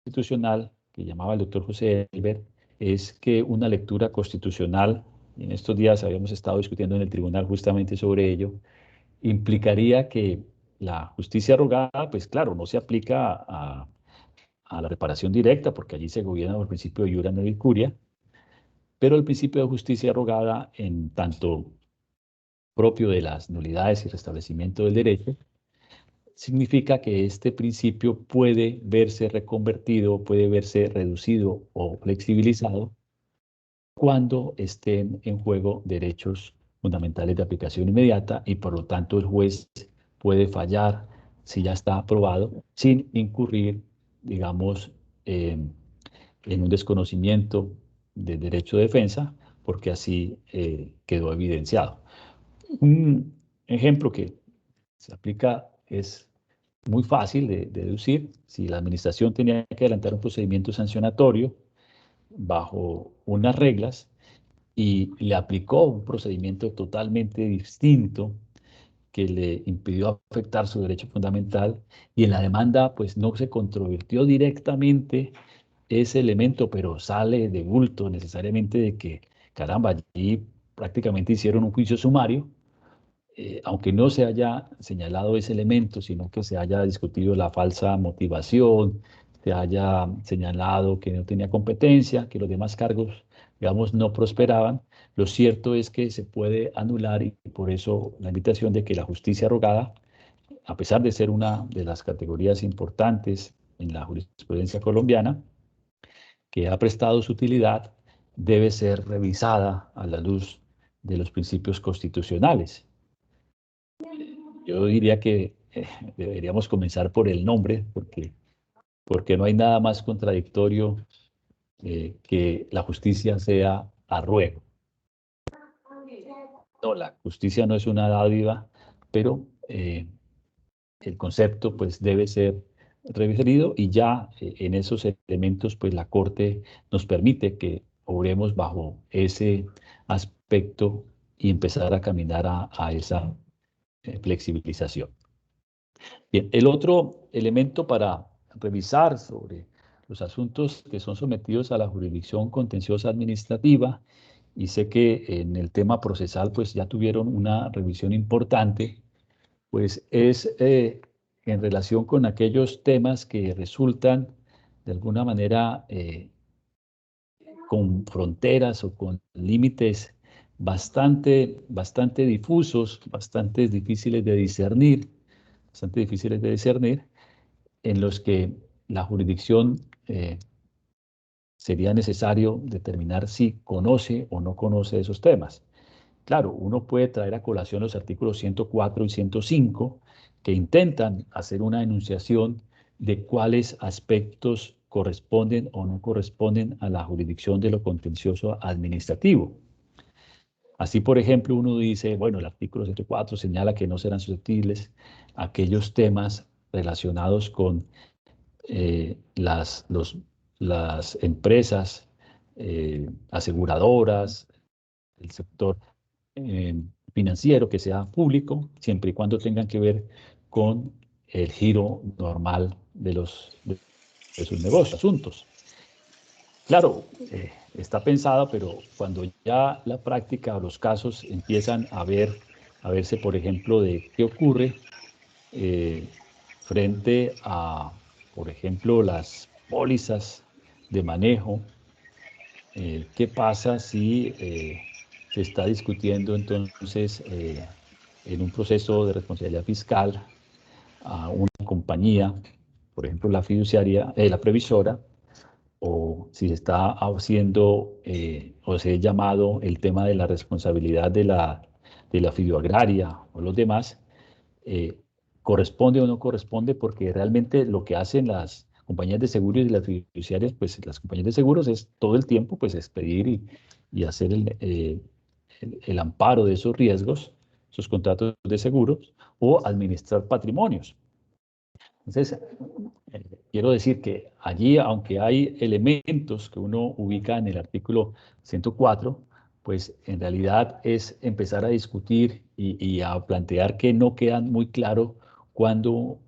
constitucional que llamaba el doctor José Elber es que una lectura constitucional, y en estos días habíamos estado discutiendo en el tribunal justamente sobre ello, implicaría que la justicia rogada, pues claro, no se aplica a la reparación directa, porque allí se gobierna por el principio de iura no et curia, pero el principio de justicia rogada, en tanto propio de las nulidades y restablecimiento del derecho, significa que este principio puede verse reconvertido, puede verse reducido o flexibilizado cuando estén en juego derechos fundamentales de aplicación inmediata y por lo tanto el juez puede fallar si ya está aprobado sin incurrir, digamos, en un desconocimiento del derecho de defensa, porque así quedó evidenciado. Un ejemplo que se aplica es muy fácil de deducir. Si la administración tenía que adelantar un procedimiento sancionatorio bajo unas reglas y le aplicó un procedimiento totalmente distinto que le impidió afectar su derecho fundamental, y en la demanda pues no se controvertió directamente ese elemento, pero sale de bulto necesariamente de que, caramba, allí prácticamente hicieron un juicio sumario, aunque no se haya señalado ese elemento, sino que se haya discutido la falsa motivación, se haya señalado que no tenía competencia, que los demás cargos, digamos, no prosperaban. Lo cierto es que se puede anular, y por eso la invitación de que la justicia rogada, a pesar de ser una de las categorías importantes en la jurisprudencia colombiana, que ha prestado su utilidad, debe ser revisada a la luz de los principios constitucionales. Yo diría que deberíamos comenzar por el nombre, porque no hay nada más contradictorio que la justicia sea a ruego. No, la justicia no es una dádiva, pero el concepto pues debe ser referido, y ya en esos elementos pues la Corte nos permite que obremos bajo ese aspecto y empezar a caminar a esa flexibilización. Bien, el otro elemento para revisar sobre los asuntos que son sometidos a la jurisdicción contenciosa administrativa, y sé que en el tema procesal pues ya tuvieron una revisión importante, pues es en relación con aquellos temas que resultan de alguna manera con fronteras o con límites bastante difusos, bastante difíciles de discernir, en los que la jurisdicción sería necesario determinar si conoce o no conoce esos temas. Claro, uno puede traer a colación los artículos 104 y 105 que intentan hacer una enunciación de cuáles aspectos corresponden o no corresponden a la jurisdicción de lo contencioso administrativo. Así, por ejemplo, uno dice, bueno, el artículo 104 señala que no serán susceptibles aquellos temas relacionados con las empresas aseguradoras, el sector financiero que sea público, siempre y cuando tengan que ver con el giro normal de sus negocios, asuntos. Claro, está pensada, pero cuando ya la práctica o los casos empiezan a verse, por ejemplo, de qué ocurre frente a, por ejemplo, las pólizas de manejo, qué pasa si se está discutiendo entonces en un proceso de responsabilidad fiscal a una compañía, por ejemplo, la fiduciaria, la previsora, o si se está haciendo o se ha llamado el tema de la responsabilidad de la fiduagraria o los demás, corresponde o no corresponde, porque realmente lo que hacen las compañías de seguros y las fiduciarias, pues las compañías de seguros es todo el tiempo pues expedir y hacer el amparo de esos riesgos, esos contratos de seguros, o administrar patrimonios. Entonces, quiero decir que allí, aunque hay elementos que uno ubica en el artículo 104, pues en realidad es empezar a discutir y a plantear que no quedan muy claros cuando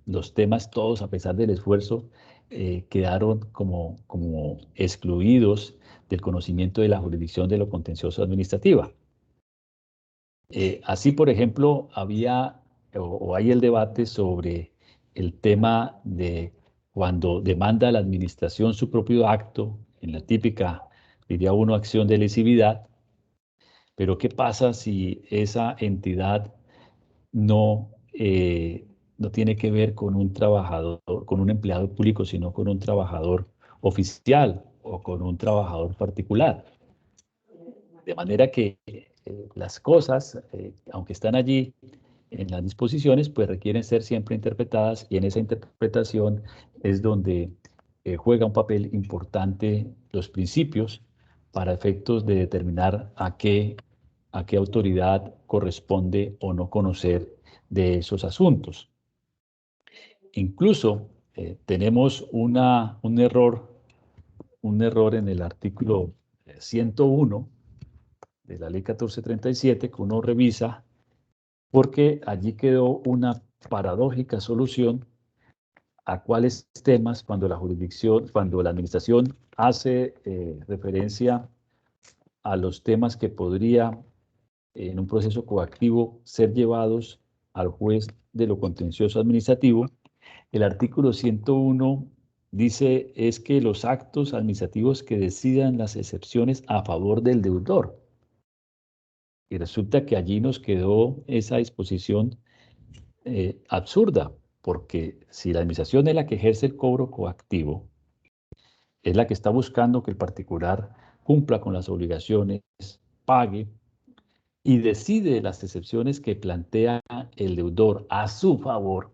los temas todos, a pesar del esfuerzo, quedaron como excluidos del conocimiento de la jurisdicción de lo contencioso administrativa. Así, por ejemplo, había o hay el debate sobre el tema de cuando demanda la administración su propio acto, en la típica, diría uno, acción de lesividad, pero ¿qué pasa si esa entidad no, no tiene que ver con un trabajador, con un empleado público, sino con un trabajador oficial o con un trabajador particular? De manera que las cosas, aunque están allí en las disposiciones, pues requieren ser siempre interpretadas, y en esa interpretación es donde juega un papel importante los principios para efectos de determinar a qué autoridad corresponde o no conocer de esos asuntos. Incluso tenemos un error en el artículo 101 de la ley 1437 que uno revisa, porque allí quedó una paradójica solución a cuáles temas, cuando la jurisdicción, cuando la administración hace referencia a los temas que podría en un proceso coactivo ser llevados al juez de lo contencioso administrativo. El artículo 101 dice es que los actos administrativos que decidan las excepciones a favor del deudor. Y resulta que allí nos quedó esa disposición absurda, porque si la administración es la que ejerce el cobro coactivo, es la que está buscando que el particular cumpla con las obligaciones, pague y decide las excepciones que plantea el deudor a su favor,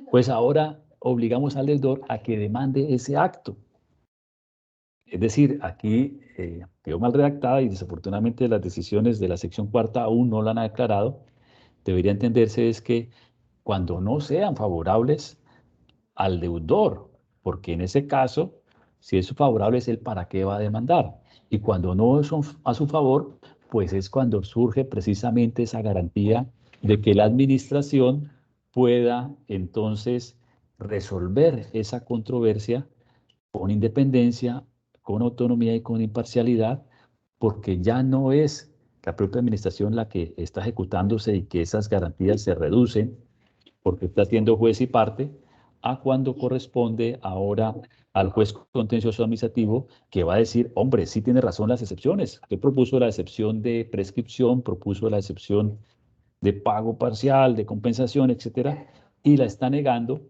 pues ahora obligamos al deudor a que demande ese acto. Es decir, aquí quedó mal redactada y desafortunadamente las decisiones de la sección cuarta aún no la han aclarado. Debería entenderse es que cuando no sean favorables al deudor, porque en ese caso, si es favorable, es el para qué va a demandar. Y cuando no son a su favor, pues es cuando surge precisamente esa garantía de que la administración pueda entonces resolver esa controversia con independencia, con autonomía y con imparcialidad, porque ya no es la propia administración la que está ejecutándose y que esas garantías se reducen porque está siendo juez y parte, a cuando corresponde ahora al juez contencioso administrativo, que va a decir, hombre, sí tiene razón las excepciones. Usted propuso la excepción de prescripción, propuso la excepción de pago parcial, de compensación, etcétera, y la está negando,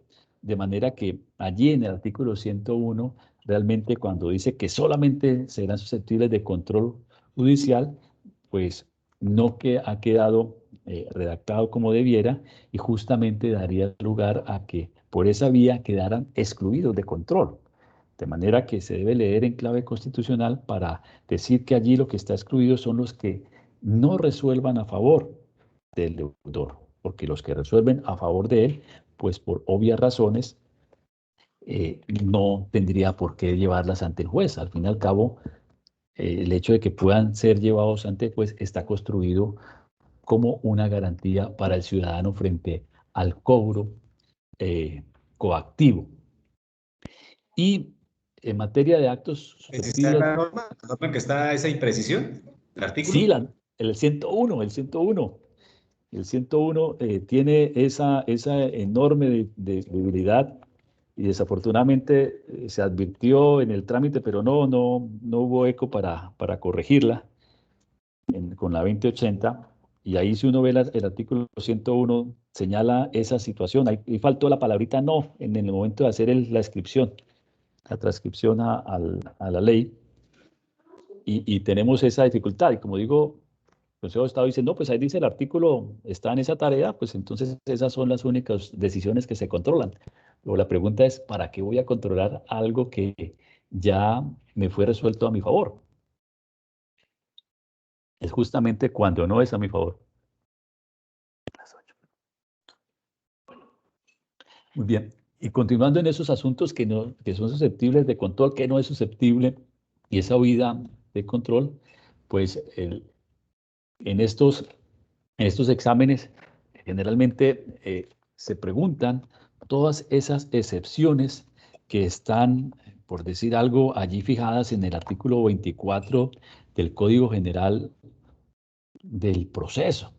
de manera que allí en el artículo 101, realmente cuando dice que solamente serán susceptibles de control judicial, pues no que ha quedado redactado como debiera, y justamente daría lugar a que por esa vía quedaran excluidos de control. De manera que se debe leer en clave constitucional para decir que allí lo que está excluido son los que no resuelvan a favor del deudor, porque los que resuelven a favor de él, pues por obvias razones, no tendría por qué llevarlas ante el juez. Al fin y al cabo, el hecho de que puedan ser llevados ante el juez está construido como una garantía para el ciudadano frente al cobro coactivo. Y en materia de actos ¿Está susceptibles, la norma en que está esa imprecisión? ¿El sí, artículo? el 101, el 101. El 101 tiene esa enorme debilidad y desafortunadamente se advirtió en el trámite, pero no hubo eco para corregirla con la 2080. Y ahí si uno ve el artículo 101, señala esa situación. Ahí faltó la palabrita no en el momento de hacer la inscripción, la transcripción a la ley. Y tenemos esa dificultad. Y como digo, el Consejo de Estado dice, no, pues ahí dice el artículo, está en esa tarea, pues entonces esas son las únicas decisiones que se controlan. Pero la pregunta es, ¿para qué voy a controlar algo que ya me fue resuelto a mi favor? Es justamente cuando no es a mi favor. Muy bien. Y continuando en esos asuntos que son susceptibles de control, que no es susceptible, y esa huida de control, pues en estos exámenes generalmente se preguntan todas esas excepciones que están, por decir algo, allí fijadas en el artículo 24 del Código General del Proceso.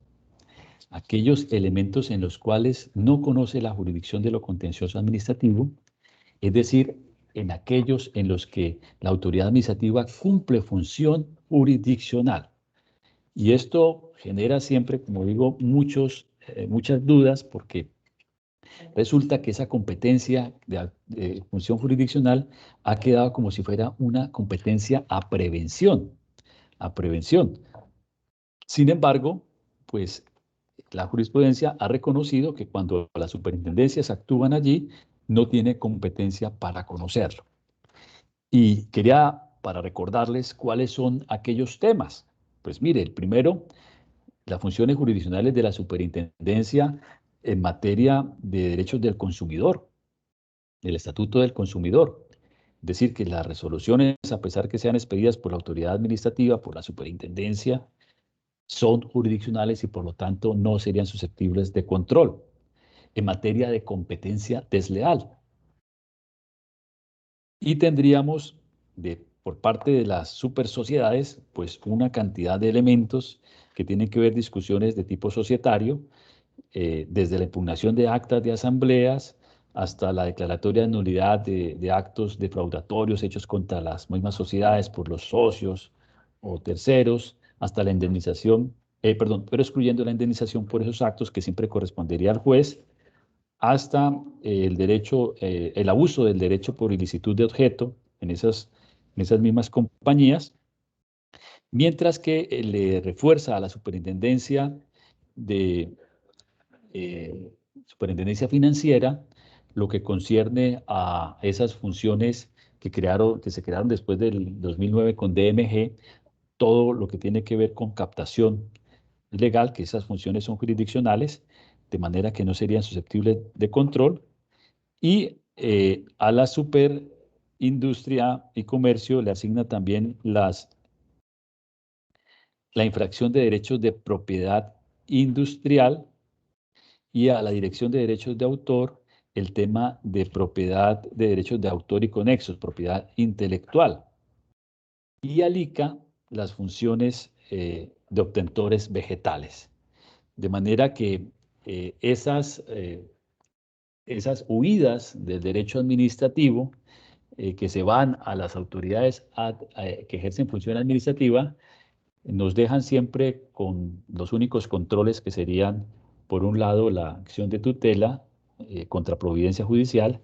Aquellos elementos en los cuales no conoce la jurisdicción de lo contencioso administrativo, es decir, en aquellos en los que la autoridad administrativa cumple función jurisdiccional. Y esto genera siempre, como digo, muchas dudas, porque resulta que esa competencia de función jurisdiccional ha quedado como si fuera una competencia a prevención, a prevención. Sin embargo, pues la jurisprudencia ha reconocido que cuando las superintendencias actúan allí, no tiene competencia para conocerlo. Y quería, para recordarles cuáles son aquellos temas. Pues mire, el primero, las funciones jurisdiccionales de la superintendencia en materia de derechos del consumidor, el Estatuto del Consumidor. Es decir, que las resoluciones, a pesar que sean expedidas por la autoridad administrativa, por la superintendencia, son jurisdiccionales y por lo tanto no serían susceptibles de control. En materia de competencia desleal. Y tendríamos por parte de las supersociedades, pues una cantidad de elementos que tienen que ver discusiones de tipo societario, desde la impugnación de actas de asambleas hasta la declaratoria de nulidad de actos defraudatorios hechos contra las mismas sociedades por los socios o terceros, hasta la indemnización, pero excluyendo la indemnización por esos actos que siempre correspondería al juez, hasta el derecho, el abuso del derecho por ilicitud de objeto en esas mismas compañías, mientras que le refuerza a la superintendencia de superintendencia financiera lo que concierne a esas funciones que se crearon después del 2009 con DMG, todo lo que tiene que ver con captación legal, que esas funciones son jurisdiccionales, de manera que no serían susceptibles de control, y a la superindustria y comercio le asigna también la infracción de derechos de propiedad industrial, y a la Dirección de Derechos de Autor el tema de propiedad de derechos de autor y conexos, propiedad intelectual. Y al ICA las funciones de obtentores vegetales. De manera que esas huidas del derecho administrativo que se van a las autoridades que ejercen función administrativa, nos dejan siempre con los únicos controles que serían, por un lado, la acción de tutela contra providencia judicial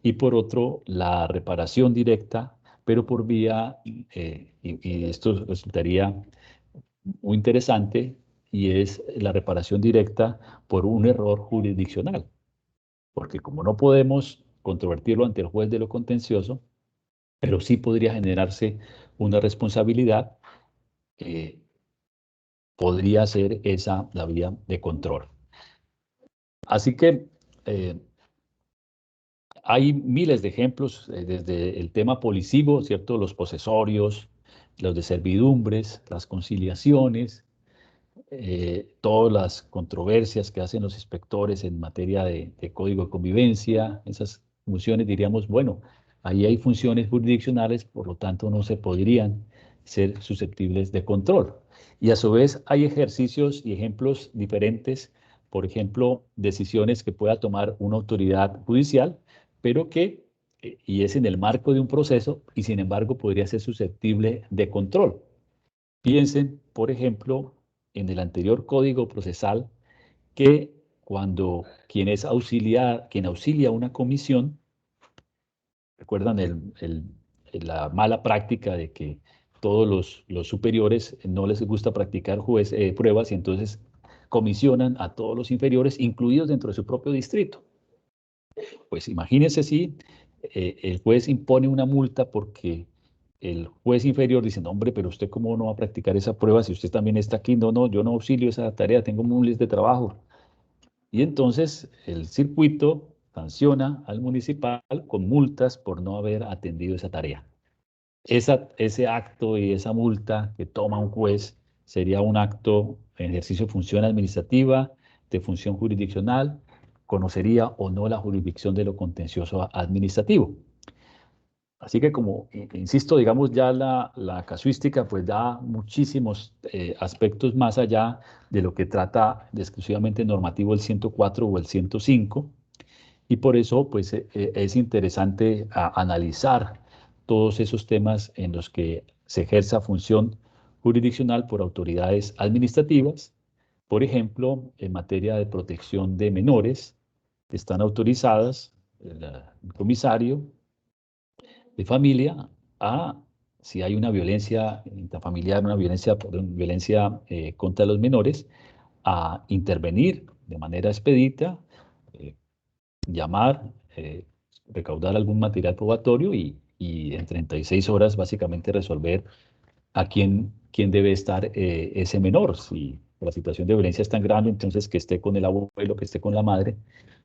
y por otro, la reparación directa, pero por vía, y esto resultaría muy interesante, y es la reparación directa por un error jurisdiccional. Porque como no podemos controvertirlo ante el juez de lo contencioso, pero sí podría generarse una responsabilidad, podría ser esa la vía de control. Así que hay miles de ejemplos, desde el tema policivo, ¿cierto? Los posesorios, los de servidumbres, las conciliaciones, todas las controversias que hacen los inspectores en materia de código de convivencia, esas funciones, diríamos, bueno, ahí hay funciones jurisdiccionales, por lo tanto no se podrían ser susceptibles de control. Y a su vez hay ejercicios y ejemplos diferentes, por ejemplo, decisiones que pueda tomar una autoridad judicial, pero y es en el marco de un proceso, y sin embargo podría ser susceptible de control. Piensen, por ejemplo, en el anterior código procesal, que cuando quien auxilia a una comisión, recuerdan la mala práctica de que todos los superiores no les gusta practicar pruebas y entonces comisionan a todos los inferiores, incluidos dentro de su propio distrito. Pues imagínense si el juez impone una multa porque el juez inferior dice, no, hombre, pero usted cómo no va a practicar esa prueba si usted también está aquí. No, no, yo no auxilio esa tarea, tengo miles de trabajo. Y entonces el circuito sanciona al municipal con multas por no haber atendido esa tarea. Ese acto y esa multa que toma un juez sería un acto en ejercicio de función administrativa, de función jurisdiccional, conocería o no la jurisdicción de lo contencioso administrativo. Así que como, insisto, digamos, ya la casuística pues da muchísimos aspectos más allá de lo que trata de exclusivamente normativo el 104 o el 105, y por eso pues es interesante analizar todos esos temas en los que se ejerza función jurisdiccional por autoridades administrativas. Por ejemplo, en materia de protección de menores, están autorizadas el comisario de familia a, si hay una violencia intrafamiliar, una violencia, perdón, violencia contra los menores, a intervenir de manera expedita, eh, llamar, recaudar algún material probatorio y en 36 horas básicamente resolver a quién debe estar ese menor. Si la situación de violencia es tan grande, entonces que esté con el abuelo, que esté con la madre.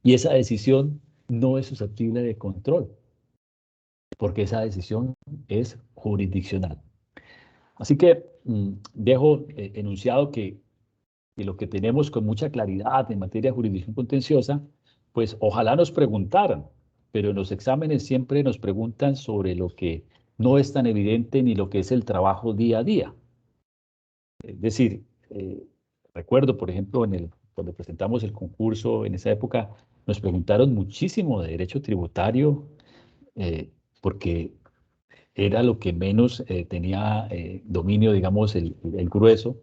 Y esa decisión no es susceptible de control, porque esa decisión es jurisdiccional. Así que dejo enunciado que lo que tenemos con mucha claridad en materia de jurisdicción contenciosa, pues ojalá nos preguntaran, pero en los exámenes siempre nos preguntan sobre lo que no es tan evidente ni lo que es el trabajo día a día. Es decir, recuerdo, por ejemplo, cuando presentamos el concurso en esa época, nos preguntaron muchísimo de derecho tributario, porque era lo que menos tenía dominio, digamos, el grueso,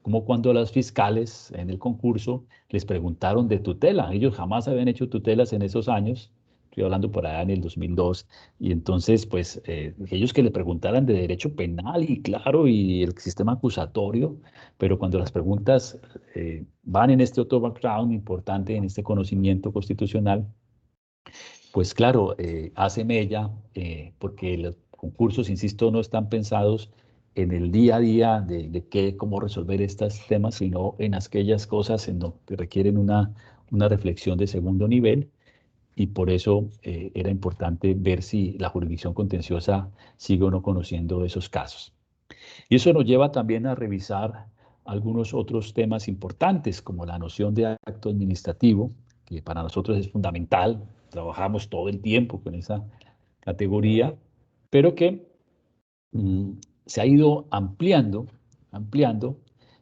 como cuando a las fiscales en el concurso les preguntaron de tutela. Ellos jamás habían hecho tutelas en esos años, estoy hablando por allá en el 2002, y entonces, pues, ellos que le preguntaran de derecho penal y claro, y el sistema acusatorio, pero cuando las preguntas van en este otro background importante, en este conocimiento constitucional, pues claro, hace mella, porque los concursos, insisto, no están pensados en el día a día de cómo resolver estos temas, sino en aquellas cosas en donde requieren una reflexión de segundo nivel, y por eso era importante ver si la jurisdicción contenciosa sigue o no conociendo esos casos. Y eso nos lleva también a revisar algunos otros temas importantes, como la noción de acto administrativo, que para nosotros es fundamental. Trabajamos todo el tiempo con esa categoría, pero que mm, se ha ido ampliando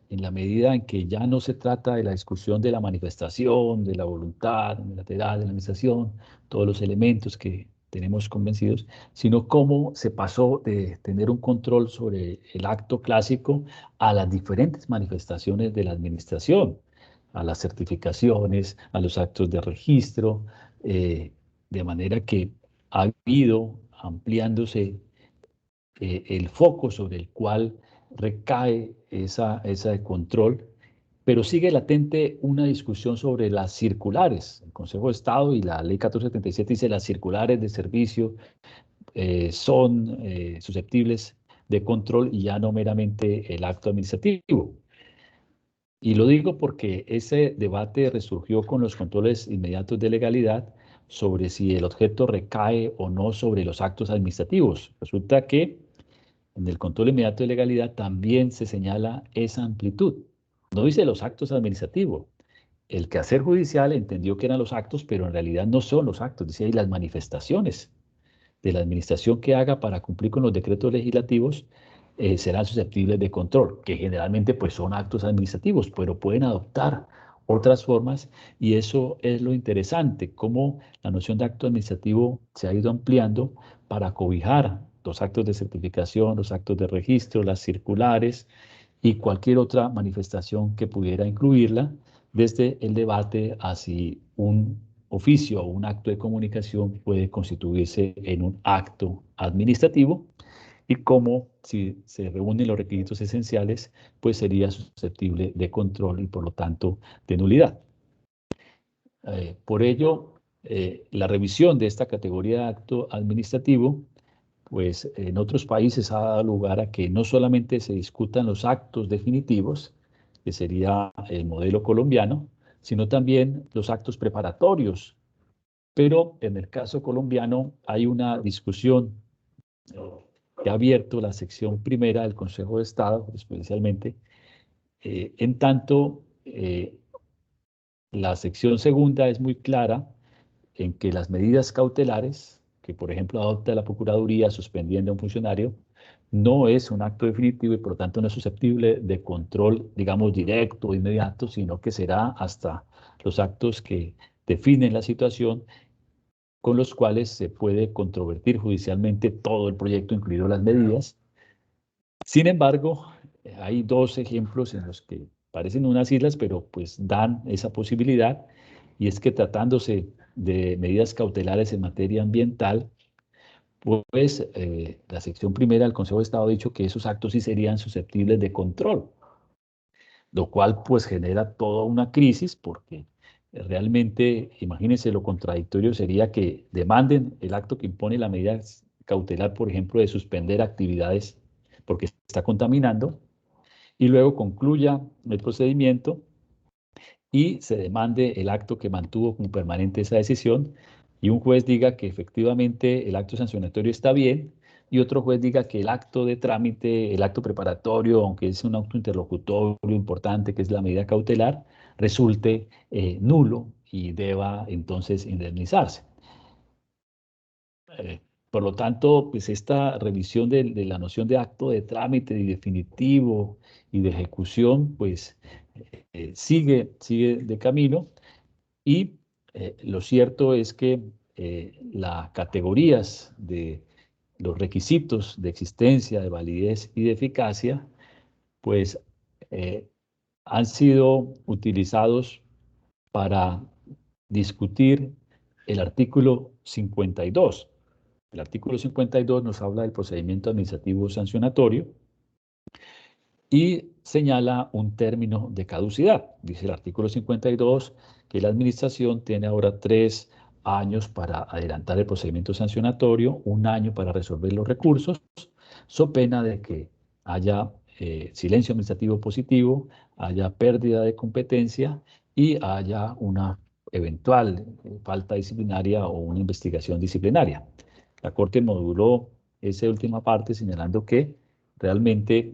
en la medida en que ya no se trata de la discusión de la manifestación, de la voluntad unilateral de la administración, todos los elementos que tenemos convencidos, sino cómo se pasó de tener un control sobre el acto clásico a las diferentes manifestaciones de la administración, a las certificaciones, a los actos de registro, de manera que ha ido ampliándose el foco sobre el cual recae esa control, pero sigue latente una discusión sobre las circulares. El Consejo de Estado y la Ley 1477 dice las circulares de servicio son susceptibles de control y ya no meramente el acto administrativo. Y lo digo porque ese debate resurgió con los controles inmediatos de legalidad sobre si el objeto recae o no sobre los actos administrativos. Resulta que en el control inmediato de legalidad también se señala esa amplitud. No dice los actos administrativos. El quehacer judicial entendió que eran los actos, pero en realidad no son los actos. Dice ahí las manifestaciones de la administración que haga para cumplir con los decretos legislativos serán susceptibles de control, que generalmente pues son actos administrativos, pero pueden adoptar otras formas, y eso es lo interesante, cómo la noción de acto administrativo se ha ido ampliando para cobijar los actos de certificación, los actos de registro, las circulares y cualquier otra manifestación que pudiera incluirla, desde el debate a si un oficio o un acto de comunicación puede constituirse en un acto administrativo, y cómo, si se reúnen los requisitos esenciales, pues sería susceptible de control y por lo tanto de nulidad. Por ello, la revisión de esta categoría de acto administrativo, pues en otros países ha dado lugar a que no solamente se discutan los actos definitivos, que sería el modelo colombiano, sino también los actos preparatorios. Pero en el caso colombiano hay una discusión que ha abierto la sección primera del Consejo de Estado, especialmente, en tanto la sección segunda es muy clara en que las medidas cautelares que, por ejemplo, adopta la Procuraduría suspendiendo a un funcionario, no es un acto definitivo y por lo tanto no es susceptible de control, digamos, directo o inmediato, sino que será hasta los actos que definen la situación con los cuales se puede controvertir judicialmente todo el proyecto, incluido las medidas. Sin embargo, hay dos ejemplos en los que parecen unas islas, pero pues dan esa posibilidad, y es que tratándose de medidas cautelares en materia ambiental, pues la sección primera del Consejo de Estado ha dicho que esos actos sí serían susceptibles de control, lo cual pues genera toda una crisis porque realmente, imagínense, lo contradictorio sería que demanden el acto que impone la medida cautelar, por ejemplo, de suspender actividades porque está contaminando, y luego concluya el procedimiento y se demande el acto que mantuvo como permanente esa decisión, y un juez diga que efectivamente el acto sancionatorio está bien, y otro juez diga que el acto de trámite, el acto preparatorio, aunque es un acto interlocutorio importante, que es la medida cautelar, resulte nulo y deba entonces indemnizarse. Eh, por lo tanto, pues esta revisión de la noción de acto de trámite y definitivo y de ejecución, pues sigue de camino, y lo cierto es que las categorías de los requisitos de existencia, de validez y de eficacia, pues eh, han sido utilizados para discutir el artículo 52. El artículo 52 nos habla del procedimiento administrativo sancionatorio y señala un término de caducidad. Dice el artículo 52 que la administración tiene ahora 3 años para adelantar el procedimiento sancionatorio, 1 año para resolver los recursos, so pena de que haya silencio administrativo positivo, haya pérdida de competencia y haya una eventual falta disciplinaria o una investigación disciplinaria. La Corte moduló esa última parte señalando que realmente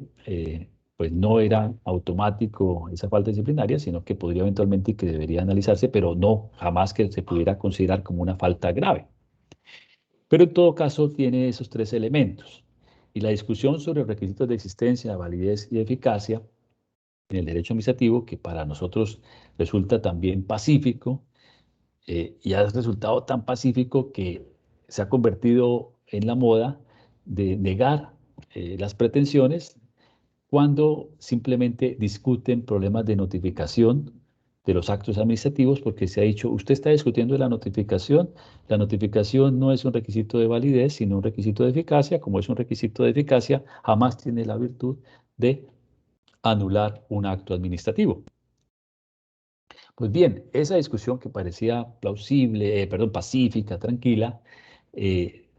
pues no era automático esa falta disciplinaria, sino que podría eventualmente y que debería analizarse, pero no jamás que se pudiera considerar como una falta grave. Pero en todo caso tiene esos 3 elementos. Y la discusión sobre los requisitos de existencia, validez y eficacia en el derecho administrativo, que para nosotros resulta también pacífico, y ha resultado tan pacífico que se ha convertido en la moda de negar las pretensiones cuando simplemente discuten problemas de notificación de los actos administrativos, porque se ha dicho, usted está discutiendo la notificación no es un requisito de validez, sino un requisito de eficacia, como es un requisito de eficacia, jamás tiene la virtud de anular un acto administrativo. Pues bien, esa discusión que parecía plausible, pacífica, tranquila,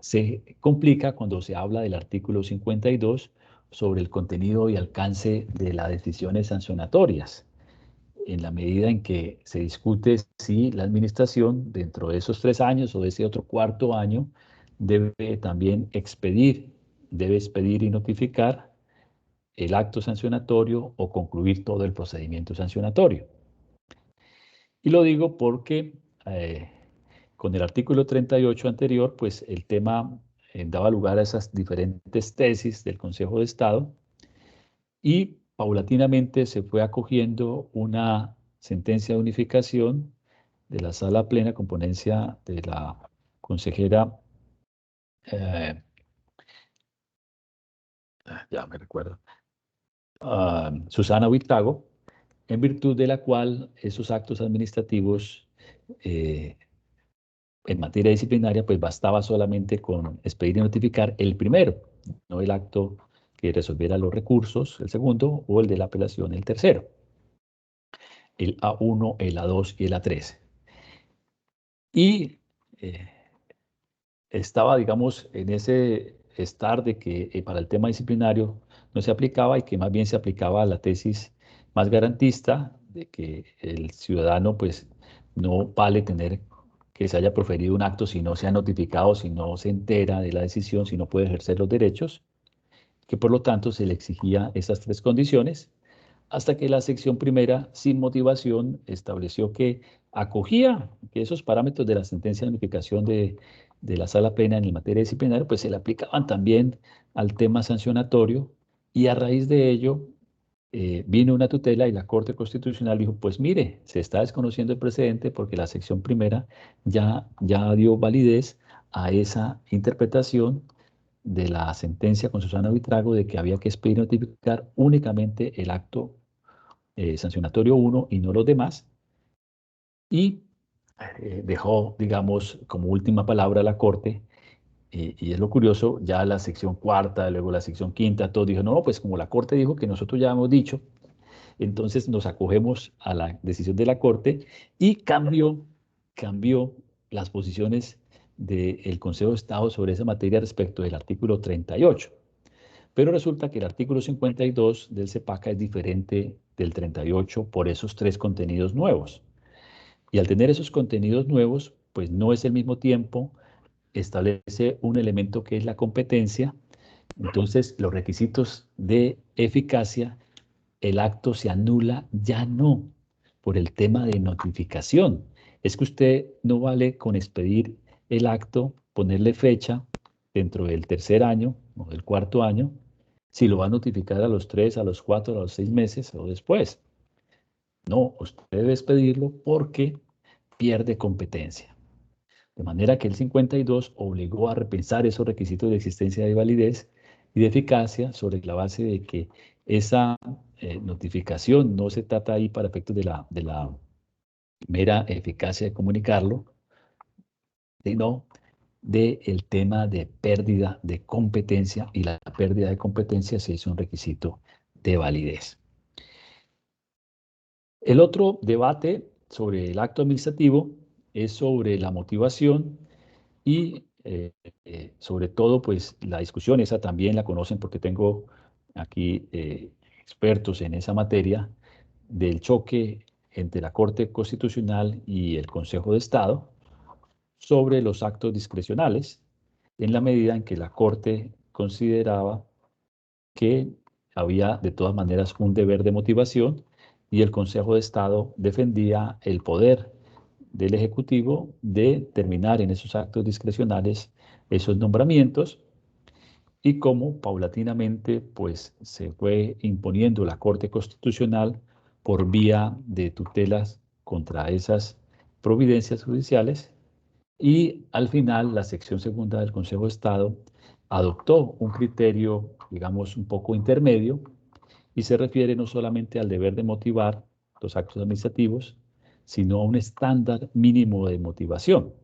se complica cuando se habla del artículo 52 sobre el contenido y alcance de las decisiones sancionatorias, en la medida en que se discute si la administración, dentro de esos 3 años o de ese otro cuarto año, debe también debe expedir y notificar el acto sancionatorio o concluir todo el procedimiento sancionatorio. Y lo digo porque con el artículo 38 anterior, pues el tema daba lugar a esas diferentes tesis del Consejo de Estado, y paulatinamente se fue acogiendo una sentencia de unificación de la Sala Plena con ponencia de la consejera, eh, ya me recuerdo, Susana Huitrago, en virtud de la cual esos actos administrativos eh, en materia disciplinaria, pues bastaba solamente con expedir y notificar el primero, no el acto que resolviera los recursos, el segundo, o el de la apelación, el tercero, el A1, el A2 y el A3. Y eh, estaba, digamos, en ese estar de que para el tema disciplinario no se aplicaba, y que más bien se aplicaba a la tesis más garantista de que el ciudadano pues no vale tener que se haya proferido un acto si no se ha notificado, si no se entera de la decisión, si no puede ejercer los derechos, que por lo tanto se le exigía esas 3 condiciones, hasta que la sección primera, sin motivación, estableció que acogía que esos parámetros de la sentencia de notificación de la sala plena en materia disciplinaria, pues se le aplicaban también al tema sancionatorio, y a raíz de ello vino una tutela y la Corte Constitucional dijo, pues mire, se está desconociendo el precedente porque la sección primera ya dio validez a esa interpretación de la sentencia con Susana Buitrago de que había que expedir y notificar únicamente el acto sancionatorio 1 y no los demás, y dejó, digamos, como última palabra a la Corte. Y es lo curioso, ya la sección cuarta, luego la sección quinta, todos dijo, no, pues como la Corte dijo que nosotros ya hemos dicho, entonces nos acogemos a la decisión de la Corte, y cambió las posiciones del Consejo de Estado sobre esa materia respecto del artículo 38. Pero resulta que el artículo 52 del CEPACA es diferente del 38 por esos tres contenidos nuevos. Y al tener esos contenidos nuevos, pues no es al mismo tiempo, establece un elemento que es la competencia. Entonces, los requisitos de eficacia, el acto se anula, ya no, por el tema de notificación. Es que usted no vale con expedir el acto, ponerle fecha dentro del tercer año o del cuarto año, si lo va a notificar a los 3, a los 4, a los 6 meses o después. No, usted debe expedirlo porque pierde competencia. De manera que el 52 obligó a repensar esos requisitos de existencia de validez y de eficacia sobre la base de que esa notificación no se trata ahí para efectos de la mera eficacia de comunicarlo, sino del tema de pérdida de competencia, y la pérdida de competencia se hizo un requisito de validez. El otro debate sobre el acto administrativo es sobre la motivación y sobre todo, pues la discusión, esa también la conocen porque tengo aquí expertos en esa materia, del choque entre la Corte Constitucional y el Consejo de Estado sobre los actos discrecionales, en la medida en que la Corte consideraba que había de todas maneras un deber de motivación, y el Consejo de Estado defendía el poder del Ejecutivo de terminar en esos actos discrecionales esos nombramientos, y cómo paulatinamente pues se fue imponiendo la Corte Constitucional por vía de tutelas contra esas providencias judiciales, y al final la sección segunda del Consejo de Estado adoptó un criterio, digamos, un poco intermedio, y se refiere no solamente al deber de motivar los actos administrativos, sino a un estándar mínimo de motivación.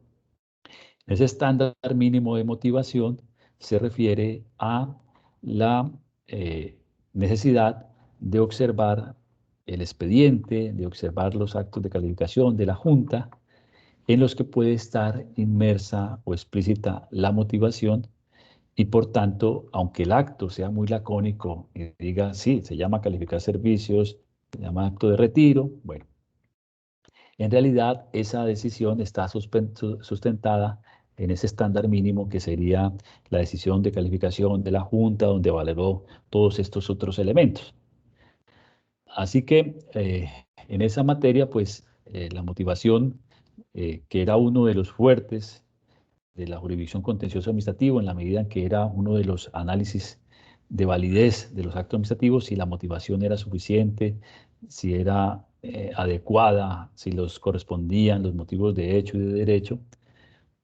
Ese estándar mínimo de motivación se refiere a la necesidad de observar el expediente, de observar los actos de calificación de la Junta, en los que puede estar inmersa o explícita la motivación, y por tanto, aunque el acto sea muy lacónico y diga, sí, se llama calificar servicios, se llama acto de retiro, bueno, en realidad esa decisión está sustentada en ese estándar mínimo que sería la decisión de calificación de la Junta, donde valoró todos estos otros elementos. Así que en esa materia, pues la motivación, que era uno de los fuertes de la jurisdicción contencioso administrativo, en la medida en que era uno de los análisis de validez de los actos administrativos, si la motivación era suficiente, si era adecuada, si los correspondían los motivos de hecho y de derecho,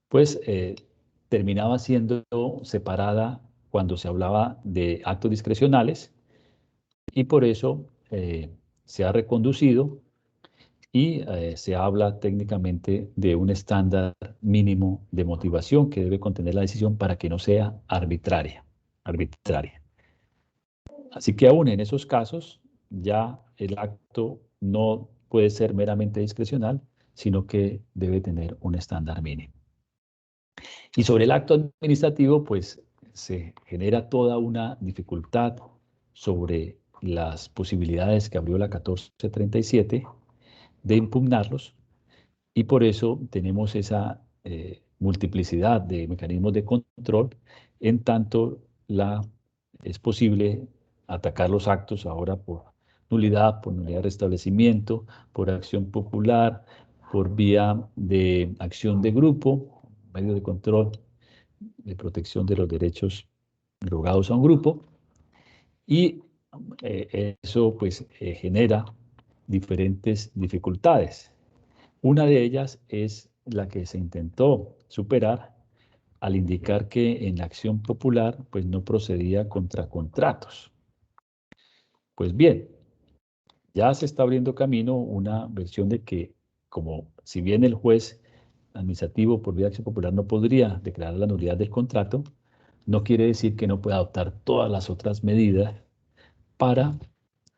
pues terminaba siendo separada cuando se hablaba de actos discrecionales, y por eso se ha reconducido y se habla técnicamente de un estándar mínimo de motivación que debe contener la decisión para que no sea arbitraria. Así que aún en esos casos ya el acto no puede ser meramente discrecional, sino que debe tener un estándar mínimo. Y sobre el acto administrativo, pues se genera toda una dificultad sobre las posibilidades que abrió la 1437 de impugnarlos, y por eso tenemos esa multiplicidad de mecanismos de control, en tanto es posible atacar los actos ahora por nulidad de restablecimiento, por acción popular, por vía de acción de grupo, medio de control, de protección de los derechos derogados a un grupo, y eso pues genera diferentes dificultades. Una de ellas es la que se intentó superar al indicar que en la acción popular pues no procedía contra contratos. Pues bien, ya se está abriendo camino una versión de que, como si bien el juez administrativo por vía de acción popular no podría declarar la nulidad del contrato, no quiere decir que no pueda adoptar todas las otras medidas para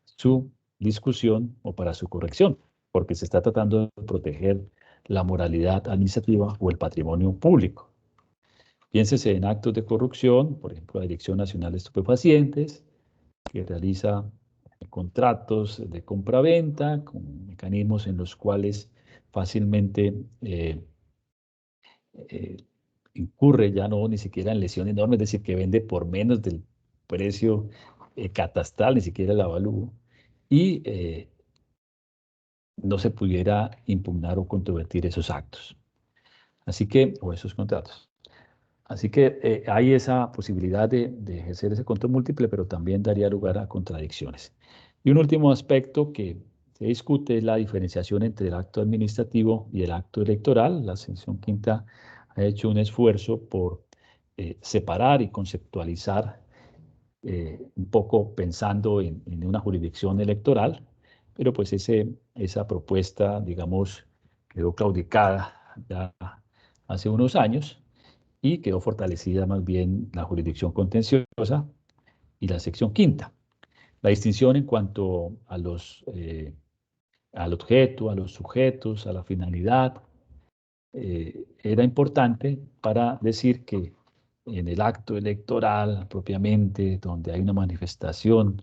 su discusión o para su corrección, porque se está tratando de proteger la moralidad administrativa o el patrimonio público. Piénsese en actos de corrupción, por ejemplo, la Dirección Nacional de Estupefacientes, que realiza contratos de compraventa con mecanismos en los cuales fácilmente eh, incurre ya no ni siquiera en lesiones enormes, es decir, que vende por menos del precio catastral, ni siquiera el avalúo, y no se pudiera impugnar o controvertir esos actos. Así que, o esos contratos. Así que hay esa posibilidad de ejercer ese control múltiple, pero también daría lugar a contradicciones. Y un último aspecto que se discute es la diferenciación entre el acto administrativo y el acto electoral. La sección quinta ha hecho un esfuerzo por separar y conceptualizar un poco pensando en una jurisdicción electoral, pero pues esa propuesta, digamos, quedó claudicada ya hace unos años y quedó fortalecida más bien la jurisdicción contenciosa y la sección quinta. La distinción en cuanto a al objeto, a los sujetos, a la finalidad, era importante para decir que en el acto electoral propiamente, donde hay una manifestación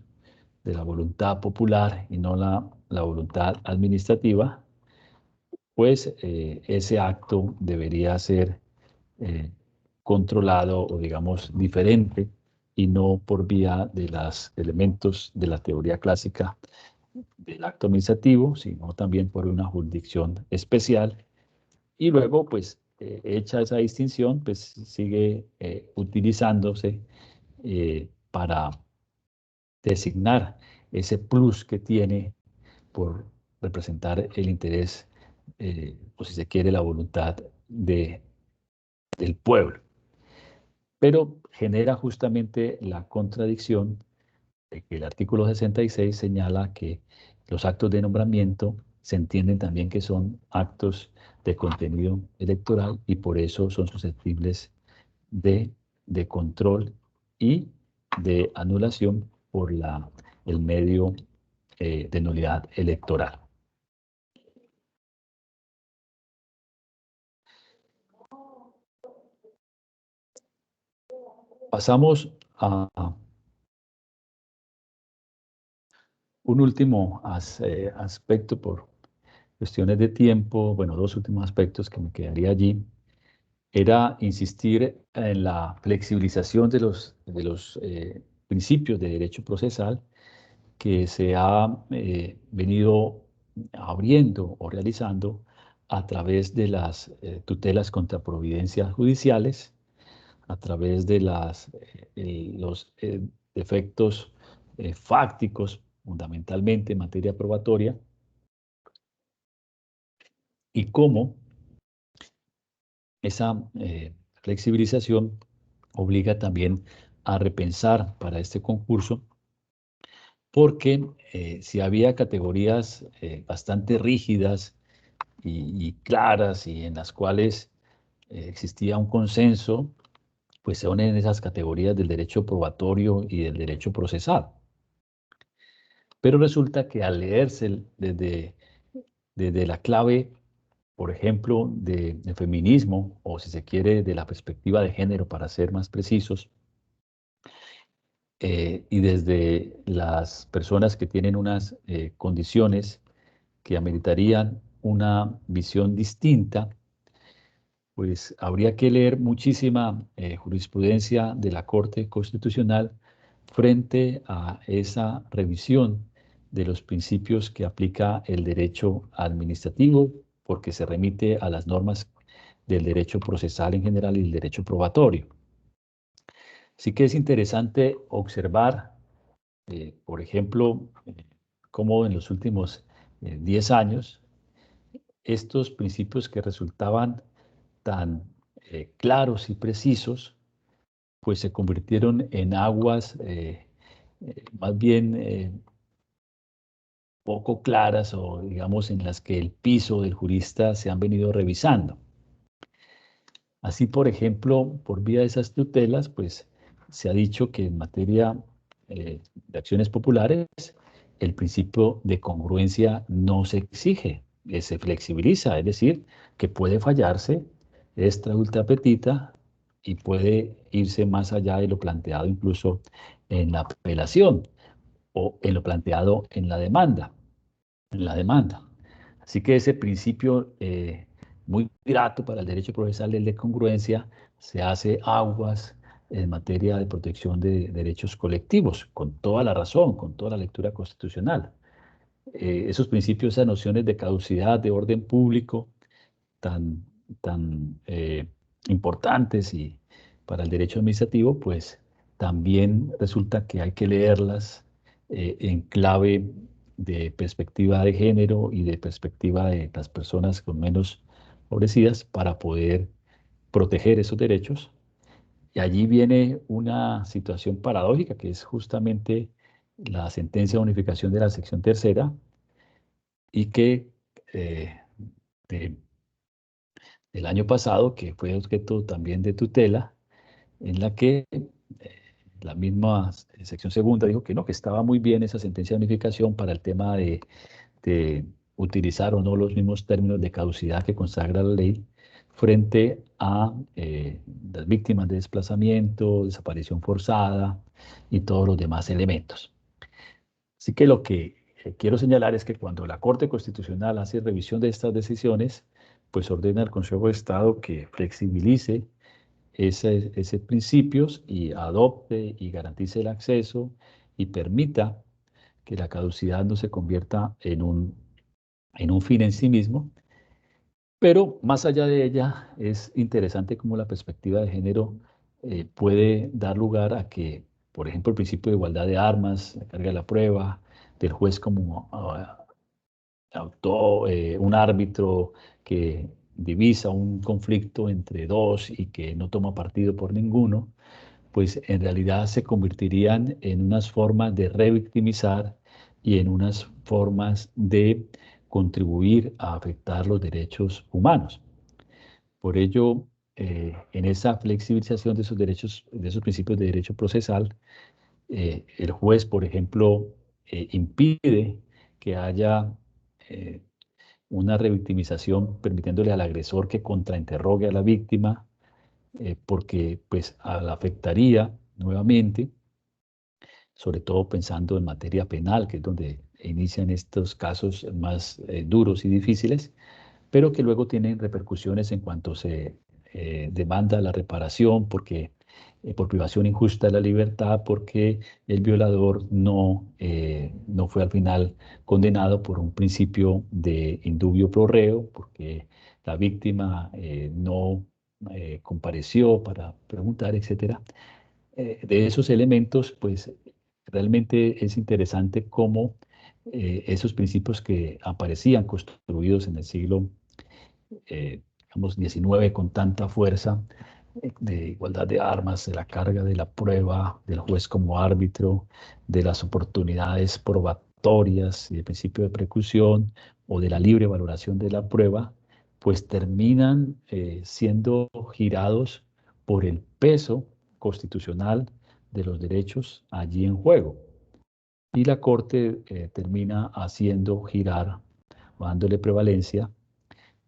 de la voluntad popular y no la voluntad administrativa, pues ese acto debería ser eh, controlado o digamos diferente y no por vía de los elementos de la teoría clásica del acto administrativo, sino también por una jurisdicción especial. Y luego, pues, hecha esa distinción, pues sigue utilizándose para designar ese plus que tiene por representar el interés, o si se quiere, la voluntad del pueblo. Pero genera justamente la contradicción de que el artículo 66 señala que los actos de nombramiento se entienden también que son actos de contenido electoral y por eso son susceptibles de, de control y de anulación por el medio de nulidad electoral. Pasamos a un último aspecto por cuestiones de tiempo, bueno, dos últimos aspectos que me quedaría allí, era insistir en la flexibilización de los principios de derecho procesal que se ha venido abriendo o realizando a través de las tutelas contra providencias judiciales, a través de los defectos fácticos, fundamentalmente en materia probatoria, y cómo esa flexibilización obliga también a repensar para este concurso, porque si había categorías bastante rígidas y claras y en las cuales existía un consenso, pues se unen esas categorías del derecho probatorio y del derecho procesal. Pero resulta que al leerse desde la clave, por ejemplo, de feminismo, o si se quiere, de la perspectiva de género, para ser más precisos, y desde las personas que tienen unas condiciones que ameritarían una visión distinta, pues habría que leer muchísima jurisprudencia de la Corte Constitucional frente a esa revisión de los principios que aplica el derecho administrativo, porque se remite a las normas del derecho procesal en general y del derecho probatorio. Así que es interesante observar, por ejemplo, cómo en los últimos 10 años estos principios que resultaban tan claros y precisos, pues se convirtieron en aguas más bien poco claras o digamos en las que el piso del jurista se han venido revisando. Así, por ejemplo, por vía de esas tutelas, pues se ha dicho que en materia de acciones populares, el principio de congruencia no se exige, se flexibiliza, es decir, que puede fallarse extra ultra petita y puede irse más allá de lo planteado incluso en la apelación o en lo planteado en la demanda. Así que ese principio muy grato para el derecho procesal, el de congruencia, se hace aguas en materia de protección de derechos colectivos, con toda la razón, con toda la lectura constitucional. Esos principios, esas nociones de caducidad, de orden público, tan, tan importantes y para el derecho administrativo, pues también resulta que hay que leerlas en clave de perspectiva de género y de perspectiva de las personas con menos favorecidas para poder proteger esos derechos. Y allí viene una situación paradójica que es justamente la sentencia de unificación de la sección tercera y que eh, de del año pasado, que fue objeto también de tutela, en la que la misma sección segunda dijo que no, que estaba muy bien esa sentencia de unificación para el tema de utilizar o no los mismos términos de caducidad que consagra la ley frente a las víctimas de desplazamiento, desaparición forzada y todos los demás elementos. Así que lo que quiero señalar es que cuando la Corte Constitucional hace revisión de estas decisiones, pues ordena al Consejo de Estado que flexibilice ese principios y adopte y garantice el acceso y permita que la caducidad no se convierta en un fin en sí mismo. Pero más allá de ella, es interesante cómo la perspectiva de género puede dar lugar a que, por ejemplo, el principio de igualdad de armas, la carga de la prueba, del juez como un árbitro que divisa un conflicto entre dos y que no toma partido por ninguno, pues en realidad se convertirían en unas formas de revictimizar y en unas formas de contribuir a afectar los derechos humanos. Por ello, en esa flexibilización de esos derechos, de esos principios de derecho procesal, el juez, por ejemplo, impide que haya una revictimización permitiéndole al agresor que contrainterrogue a la víctima, porque pues la afectaría nuevamente, sobre todo pensando en materia penal, que es donde inician estos casos más duros y difíciles, pero que luego tienen repercusiones en cuanto se demanda la reparación, porque por privación injusta de la libertad, porque el violador no fue al final condenado por un principio de indubio pro reo, porque la víctima no compareció para preguntar, etcétera. De esos elementos, pues realmente es interesante cómo esos principios que aparecían construidos en el siglo digamos, 19 con tanta fuerza, de igualdad de armas, de la carga de la prueba, del juez como árbitro, de las oportunidades probatorias y del principio de preclusión o de la libre valoración de la prueba, pues terminan siendo girados por el peso constitucional de los derechos allí en juego. Y la Corte termina haciendo girar, o dándole prevalencia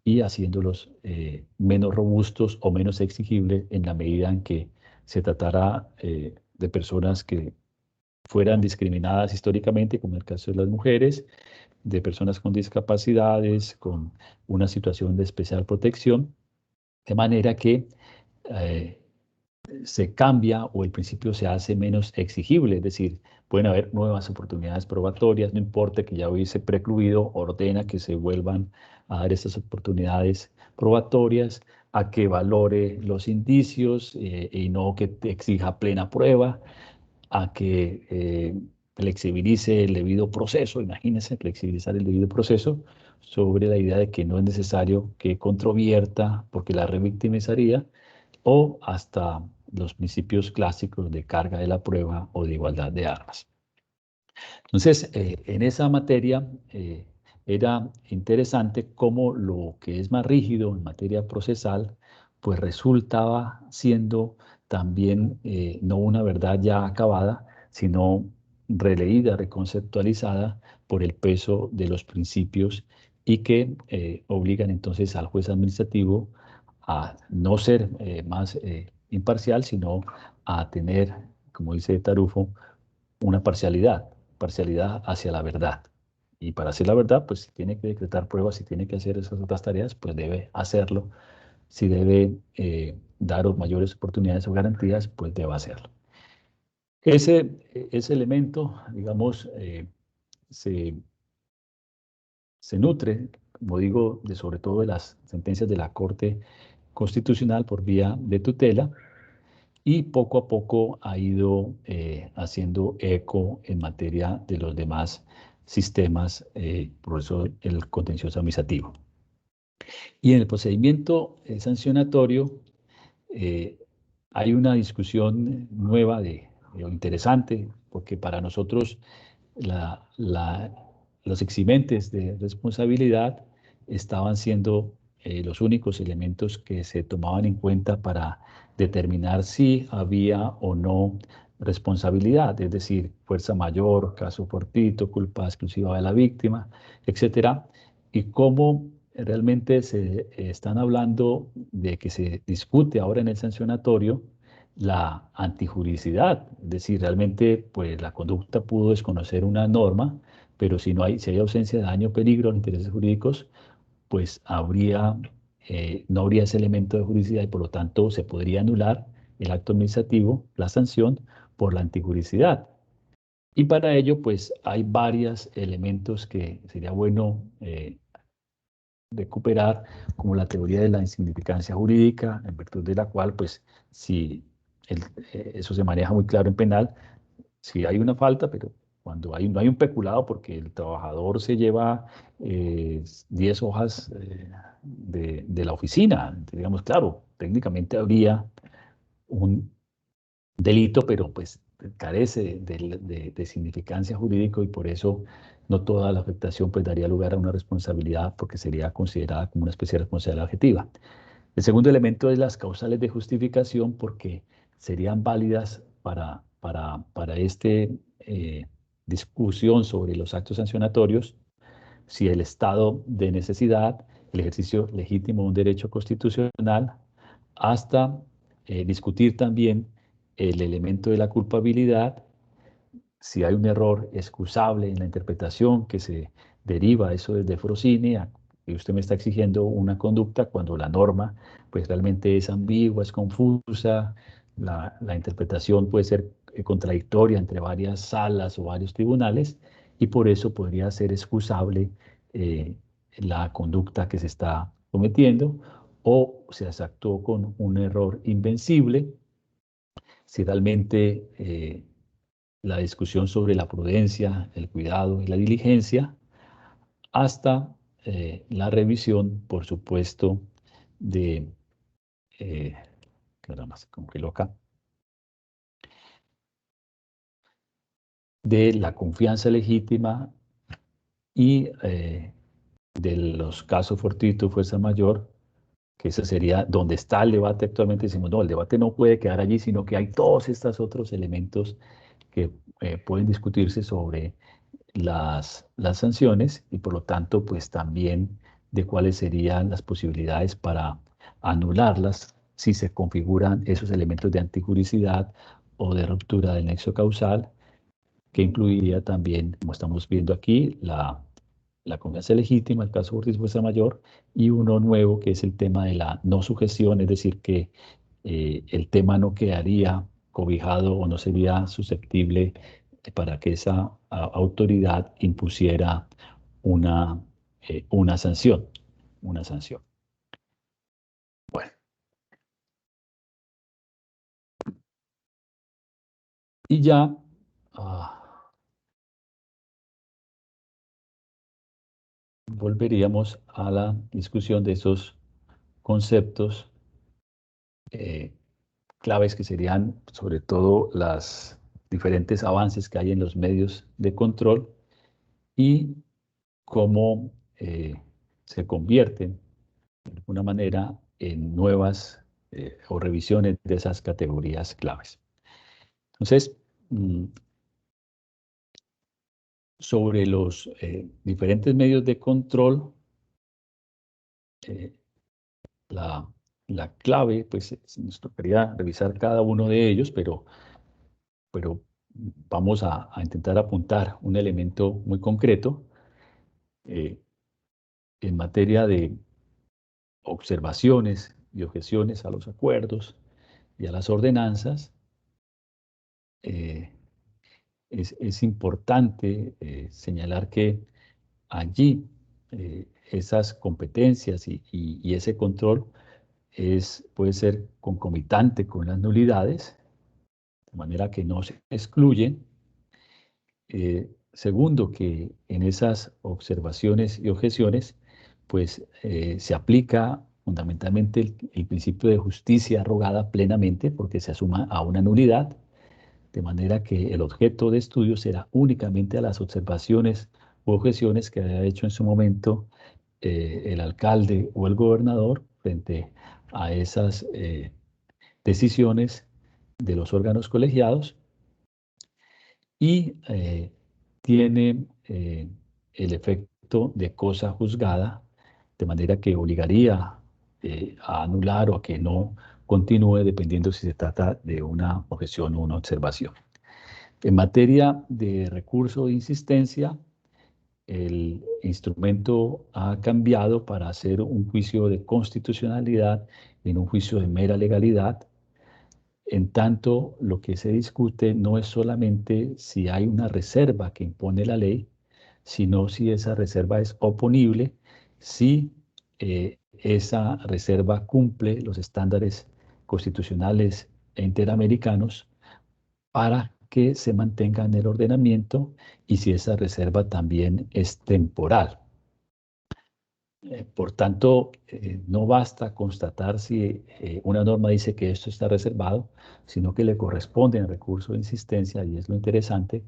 y haciéndolos menos robustos o menos exigibles en la medida en que se tratara de personas que fueran discriminadas históricamente, como en el caso de las mujeres, de personas con discapacidades, con una situación de especial protección, de manera que eh, se cambia o el principio se hace menos exigible, es decir, pueden haber nuevas oportunidades probatorias, no importa que ya hubiese precluido, ordena que se vuelvan a dar estas oportunidades probatorias, a que valore los indicios y no que te exija plena prueba, a que flexibilice el debido proceso, imagínense, flexibilizar el debido proceso sobre la idea de que no es necesario que controvierta porque la revictimizaría, o hasta los principios clásicos de carga de la prueba o de igualdad de armas. Entonces, en esa materia era interesante cómo lo que es más rígido en materia procesal, pues resultaba siendo también no una verdad ya acabada, sino releída, reconceptualizada por el peso de los principios y que obligan entonces al juez administrativo a no ser más imparcial, sino a tener, como dice Tarufo, una parcialidad hacia la verdad. Y para hacer la verdad, pues si tiene que decretar pruebas, si tiene que hacer esas otras tareas, pues debe hacerlo. Si debe dar mayores oportunidades o garantías, pues debe hacerlo. Ese elemento, digamos, se, se nutre, como digo, sobre todo de las sentencias de la Corte Constitucional por vía de tutela, y poco a poco ha ido haciendo eco en materia de los demás sistemas, por eso el contencioso administrativo. Y en el procedimiento sancionatorio eh, hay una discusión nueva interesante, porque para nosotros los eximentes de responsabilidad estaban siendo los únicos elementos que se tomaban en cuenta para determinar si había o no responsabilidad, es decir, fuerza mayor, caso fortuito, culpa exclusiva de la víctima, etcétera, y cómo realmente se están hablando de que se discute ahora en el sancionatorio la antijuridicidad, es decir, realmente pues la conducta pudo desconocer una norma, pero si si hay ausencia de daño, peligro, intereses jurídicos, pues no habría ese elemento de juridicidad y por lo tanto se podría anular el acto administrativo, la sanción, por la antijuridicidad. Y para ello, pues hay varios elementos que sería bueno recuperar, como la teoría de la insignificancia jurídica, en virtud de la cual, pues, si eso se maneja muy claro en penal, si hay una falta, pero cuando no hay un peculado, porque el trabajador se lleva 10 hojas de la oficina, digamos, claro, técnicamente habría un delito, pero pues carece de significancia jurídica y por eso no toda la afectación pues daría lugar a una responsabilidad porque sería considerada como una especie de responsabilidad objetiva. El segundo elemento es las causales de justificación porque serían válidas para esta discusión sobre los actos sancionatorios si el estado de necesidad, el ejercicio legítimo de un derecho constitucional, hasta discutir también el elemento de la culpabilidad, si hay un error excusable en la interpretación que se deriva eso desde Frosini, y usted me está exigiendo una conducta cuando la norma pues realmente es ambigua, es confusa, la interpretación puede ser contradictoria entre varias salas o varios tribunales y por eso podría ser excusable eh, la conducta que se está cometiendo o se actuó con un error invencible si realmente la discusión sobre la prudencia, el cuidado y la diligencia, hasta la revisión, por supuesto, de, caramba, como que loca, de la confianza legítima y de los casos fortuitos, fuerza mayor, que ese sería donde está el debate actualmente. Decimos, no, el debate no puede quedar allí, sino que hay todos estos otros elementos que pueden discutirse sobre las sanciones y por lo tanto, pues también de cuáles serían las posibilidades para anularlas si se configuran esos elementos de antijuricidad o de ruptura del nexo causal, que incluiría también, como estamos viendo aquí, la confianza legítima, el caso de fuerza mayor, y uno nuevo que es el tema de la no sujeción, es decir, que el tema no quedaría cobijado o no sería susceptible para que esa autoridad impusiera una, una sanción, una sanción. Bueno, Y ya ah, volveríamos a la discusión de esos conceptos eh, claves que serían sobre todo los diferentes avances que hay en los medios de control y cómo se convierten de alguna manera en nuevas o revisiones de esas categorías claves. Entonces, sobre los diferentes medios de control, eh, la, la clave, pues nos tocaría revisar cada uno de ellos, pero vamos a intentar apuntar un elemento muy concreto eh, en materia de observaciones y objeciones a los acuerdos y a las ordenanzas. eh, es importante señalar que allí esas competencias y ese control puede ser concomitante con las nulidades, de manera que no se excluyen. Segundo, que en esas observaciones y objeciones, pues se aplica fundamentalmente el principio de justicia rogada plenamente porque se asuma a una nulidad, de manera que el objeto de estudio será únicamente a las observaciones u objeciones que haya hecho en su momento el alcalde o el gobernador frente a esas decisiones de los órganos colegiados y tiene el efecto de cosa juzgada, de manera que obligaría a anular o a que no continúe dependiendo si se trata de una objeción o una observación. En materia de recurso de insistencia, el instrumento ha cambiado para hacer un juicio de constitucionalidad en un juicio de mera legalidad. En tanto, lo que se discute no es solamente si hay una reserva que impone la ley, sino si esa reserva es oponible, si esa reserva cumple los estándares constitucionales e interamericanos para que se mantenga en el ordenamiento y si esa reserva también es temporal. Por tanto, no basta constatar si una norma dice que esto está reservado, sino que le corresponde el recurso de insistencia, y es lo interesante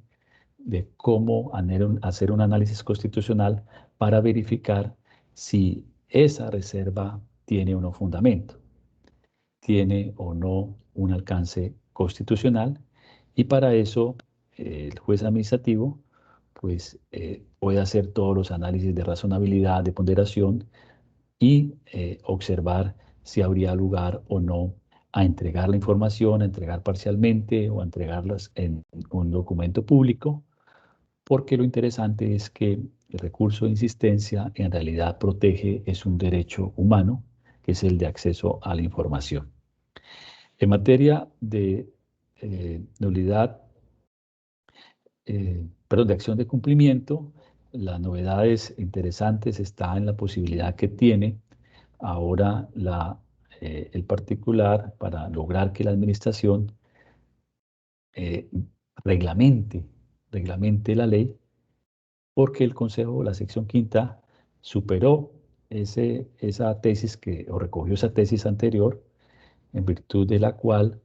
de cómo hacer un análisis constitucional para verificar si esa reserva tiene o no fundamento, tiene o no un alcance constitucional, y para eso el juez administrativo pues puede hacer todos los análisis de razonabilidad, de ponderación y observar si habría lugar o no a entregar la información, a entregar parcialmente o a entregarlas en un documento público, porque lo interesante es que el recurso de insistencia en realidad protege, es un derecho humano, que es el de acceso a la información. En materia de nulidad, perdón, de acción de cumplimiento, las novedades interesantes está en la posibilidad que tiene ahora el particular para lograr que la administración eh, reglamente, reglamente la ley, porque el Consejo, la sección quinta, superó esa tesis o recogió esa tesis anterior, en virtud de la cual,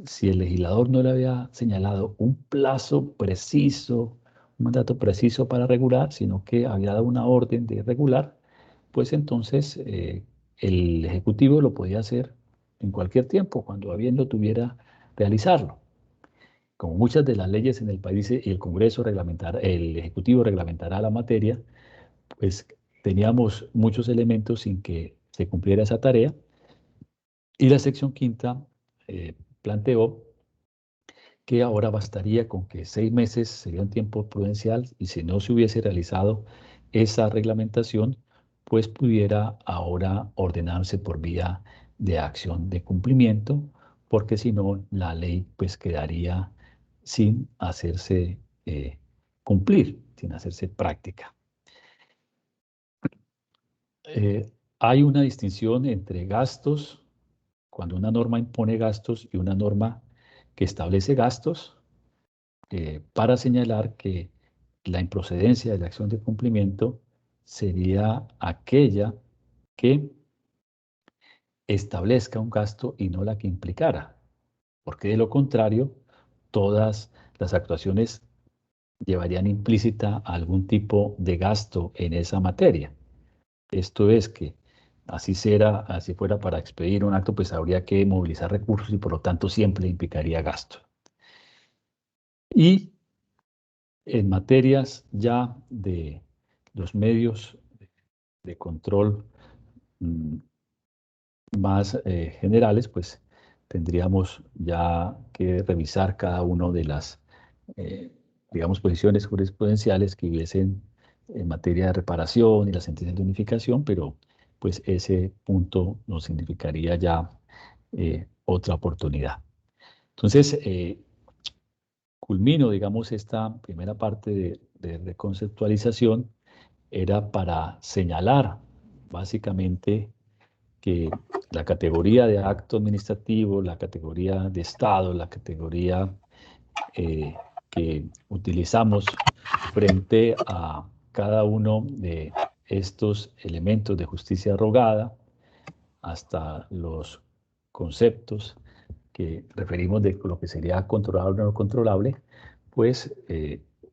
si el legislador no le había señalado un plazo preciso, un mandato preciso para regular, sino que había dado una orden de regular, pues entonces el Ejecutivo lo podía hacer en cualquier tiempo, cuando a bien lo tuviera realizarlo. Como muchas de las leyes en el país y el Congreso reglamentará, el Ejecutivo reglamentará la materia, pues teníamos muchos elementos sin que se cumpliera esa tarea, y la sección quinta planteó que ahora bastaría con que 6 meses sería un tiempo prudencial, y si no se hubiese realizado esa reglamentación, pues pudiera ahora ordenarse por vía de acción de cumplimiento, porque si no, la ley pues quedaría sin hacerse cumplir, sin hacerse práctica. Hay una distinción entre gastos, cuando una norma impone gastos, y una norma que establece gastos. para señalar que la improcedencia de la acción de cumplimiento sería aquella que establezca un gasto y no la que implicara, porque de lo contrario, todas las actuaciones llevarían implícita algún tipo de gasto en esa materia. Esto es que así fuera para expedir un acto, pues habría que movilizar recursos y por lo tanto siempre implicaría gasto. Y en materias ya de los medios de control más generales, pues tendríamos ya que revisar cada una de las, digamos, posiciones jurisprudenciales que hubiesen en materia de reparación y la sentencia de unificación, pero pues ese punto nos significaría ya otra oportunidad. Entonces, culmino, digamos, esta primera parte de conceptualización era para señalar básicamente que la categoría de acto administrativo, la categoría de Estado, la categoría que utilizamos frente a cada uno de estos elementos de justicia rogada, hasta los conceptos que referimos de lo que sería controlable o no controlable, pues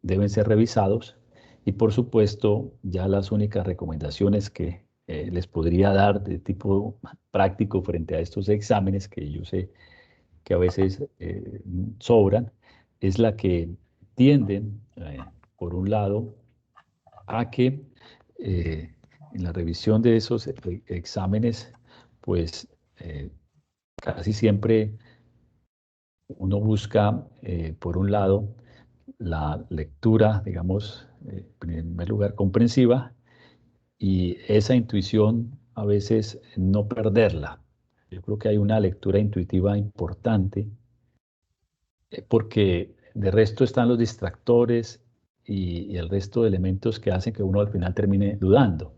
deben ser revisados y por supuesto ya las únicas recomendaciones que les podría dar de tipo práctico frente a estos exámenes que yo sé que a veces sobran, es la que tienden, por un lado, a que en la revisión de esos exámenes, pues casi siempre uno busca, por un lado, la lectura, digamos, en primer lugar, comprensiva, y esa intuición a veces no perderla. Yo creo que hay una lectura intuitiva importante, porque de resto están los distractores y el resto de elementos que hacen que uno al final termine dudando.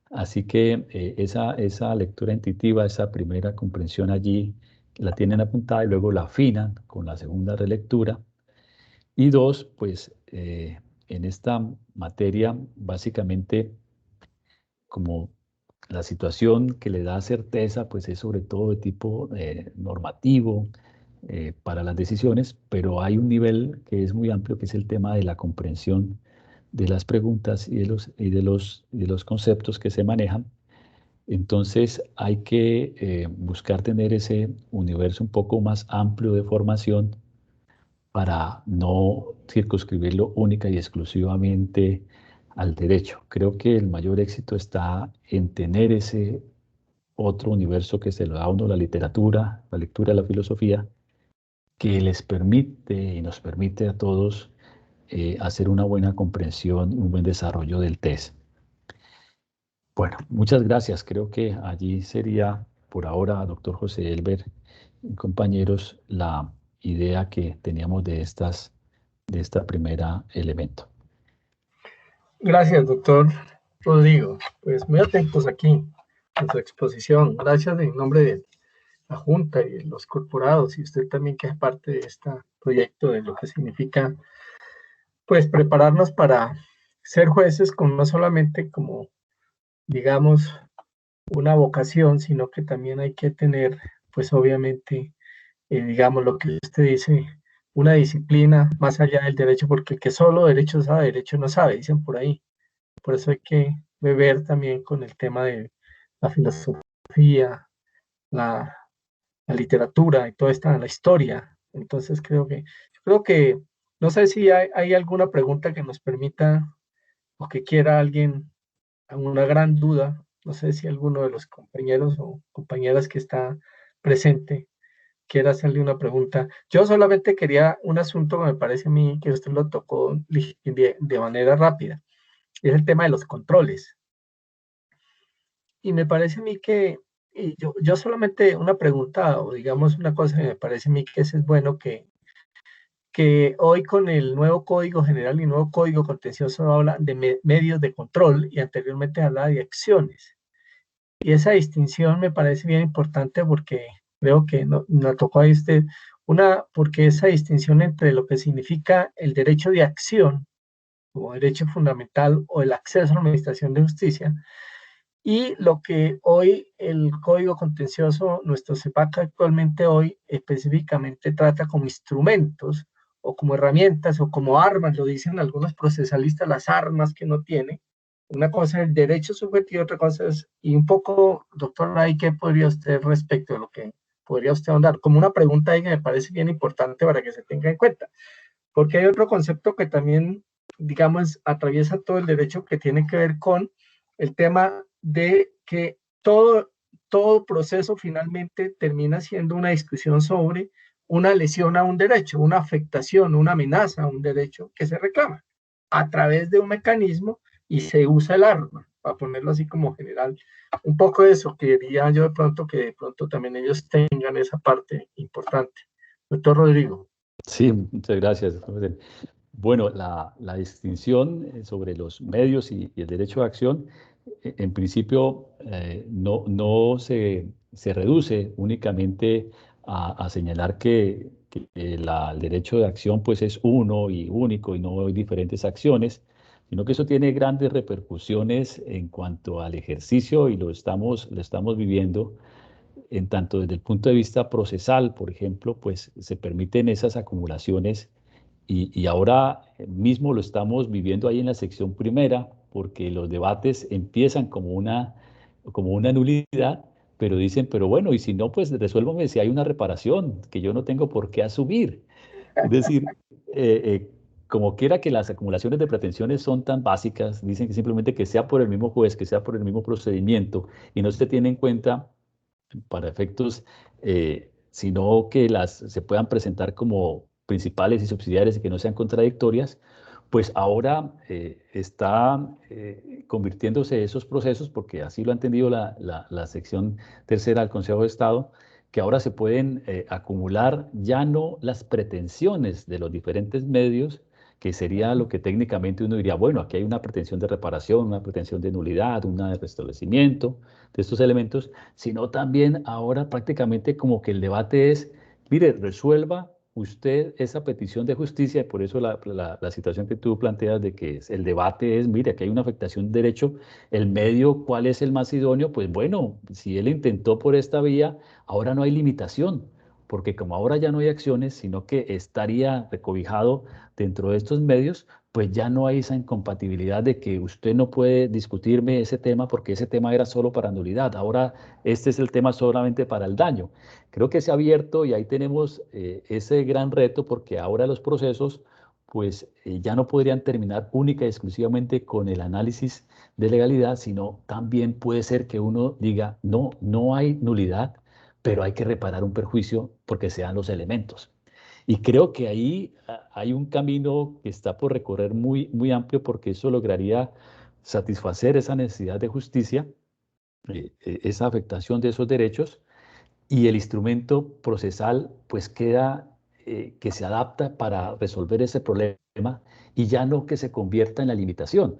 Así que esa lectura intuitiva, esa primera comprensión allí, la tienen apuntada y luego la afinan con la segunda relectura. Y dos, pues en esta materia, básicamente, como la situación que le da certeza, pues es sobre todo de tipo normativo para las decisiones, pero hay un nivel que es muy amplio, que es el tema de la comprensión de las preguntas y de los conceptos que se manejan. Entonces hay que buscar tener ese universo un poco más amplio de formación para no circunscribirlo única y exclusivamente al derecho. Creo que el mayor éxito está en tener ese otro universo que se lo da a uno la literatura, la lectura, la filosofía, que les permite y nos permite a todos hacer una buena comprensión, un buen desarrollo del test. Bueno, muchas gracias. Creo que allí sería por ahora, doctor José Elber y compañeros, la idea que teníamos de esta primera elemento. Gracias, doctor Rodrigo. Pues muy atentos aquí en su exposición. Gracias en nombre de la Junta y los corporados y usted también que es parte de este proyecto de lo que significa pues prepararnos para ser jueces con no solamente como digamos una vocación, sino que también hay que tener pues obviamente digamos lo que usted dice, una disciplina más allá del derecho, porque el que solo derecho sabe, derecho no sabe, dicen por ahí. Por eso hay que beber también con el tema de la filosofía, la, la literatura y toda esta, la historia. Entonces creo que, no sé si hay alguna pregunta que nos permita o que quiera alguien, una gran duda. No sé si alguno de los compañeros o compañeras que está presente quiera hacerle una pregunta. Yo solamente quería un asunto que me parece a mí que usted lo tocó de manera rápida. Es el tema de los controles. Y me parece a mí que, y yo solamente una pregunta, o digamos una cosa que me parece a mí que es bueno que hoy con el nuevo Código General y nuevo Código Contencioso habla de medios de control y anteriormente hablaba de acciones. Y esa distinción me parece bien importante porque creo que nos tocó ahí porque esa distinción entre lo que significa el derecho de acción como derecho fundamental o el acceso a la administración de justicia, y lo que hoy el Código Contencioso, nuestro CEPAC actualmente hoy específicamente trata como instrumentos o como herramientas o como armas, lo dicen algunos procesalistas, las armas que no tiene. Una cosa es el derecho subjetivo, otra cosa es, y un poco, doctor Ray, ¿qué podría usted respecto de lo que podría usted ahondar? Como una pregunta ahí que me parece bien importante para que se tenga en cuenta, porque hay otro concepto que también, digamos, atraviesa todo el derecho que tiene que ver con el tema de que todo proceso finalmente termina siendo una discusión sobre una lesión a un derecho, una afectación, una amenaza a un derecho que se reclama a través de un mecanismo y se usa el arma, para ponerlo así como general. Un poco de eso quería yo de pronto que de pronto también ellos tengan esa parte importante. Doctor Rodrigo. Sí, muchas gracias, José. Bueno, la distinción sobre los medios y el derecho de acción, en principio, no se reduce únicamente a señalar que el derecho de acción pues, es uno y único y no hay diferentes acciones, sino que eso tiene grandes repercusiones en cuanto al ejercicio y lo estamos viviendo en tanto desde el punto de vista procesal, por ejemplo, pues se permiten esas acumulaciones y ahora mismo lo estamos viviendo ahí en la sección primera, porque los debates empiezan como una nulidad, pero dicen, pero bueno, y si no, pues resuélvame si hay una reparación que yo no tengo por qué asumir. Es decir, como quiera que las acumulaciones de pretensiones son tan básicas, dicen que simplemente que sea por el mismo juez, que sea por el mismo procedimiento, y no se tiene en cuenta para efectos, sino que se puedan presentar como principales y subsidiarias y que no sean contradictorias, pues ahora está convirtiéndose esos procesos, porque así lo ha entendido la sección tercera del Consejo de Estado, que ahora se pueden acumular ya no las pretensiones de los diferentes medios, que sería lo que técnicamente uno diría, bueno, aquí hay una pretensión de reparación, una pretensión de nulidad, una de restablecimiento de estos elementos, sino también ahora prácticamente como que el debate es, mire, resuelva usted esa petición de justicia, y por eso la situación que tú planteas de que el debate es, mire, aquí hay una afectación de derecho, el medio, ¿cuál es el más idóneo? Pues bueno, si él intentó por esta vía, ahora no hay limitación, porque como ahora ya no hay acciones, sino que estaría recobijado dentro de estos medios, pues ya no hay esa incompatibilidad de que usted no puede discutirme ese tema porque ese tema era solo para nulidad, ahora este es el tema solamente para el daño. Creo que se ha abierto y ahí tenemos ese gran reto porque ahora los procesos pues ya no podrían terminar única y exclusivamente con el análisis de legalidad, sino también puede ser que uno diga, no, no hay nulidad, pero hay que reparar un perjuicio porque sean los elementos. Y creo que ahí hay un camino que está por recorrer muy, muy amplio porque eso lograría satisfacer esa necesidad de justicia, esa afectación de esos derechos y el instrumento procesal pues queda que se adapta para resolver ese problema y ya no que se convierta en la limitación,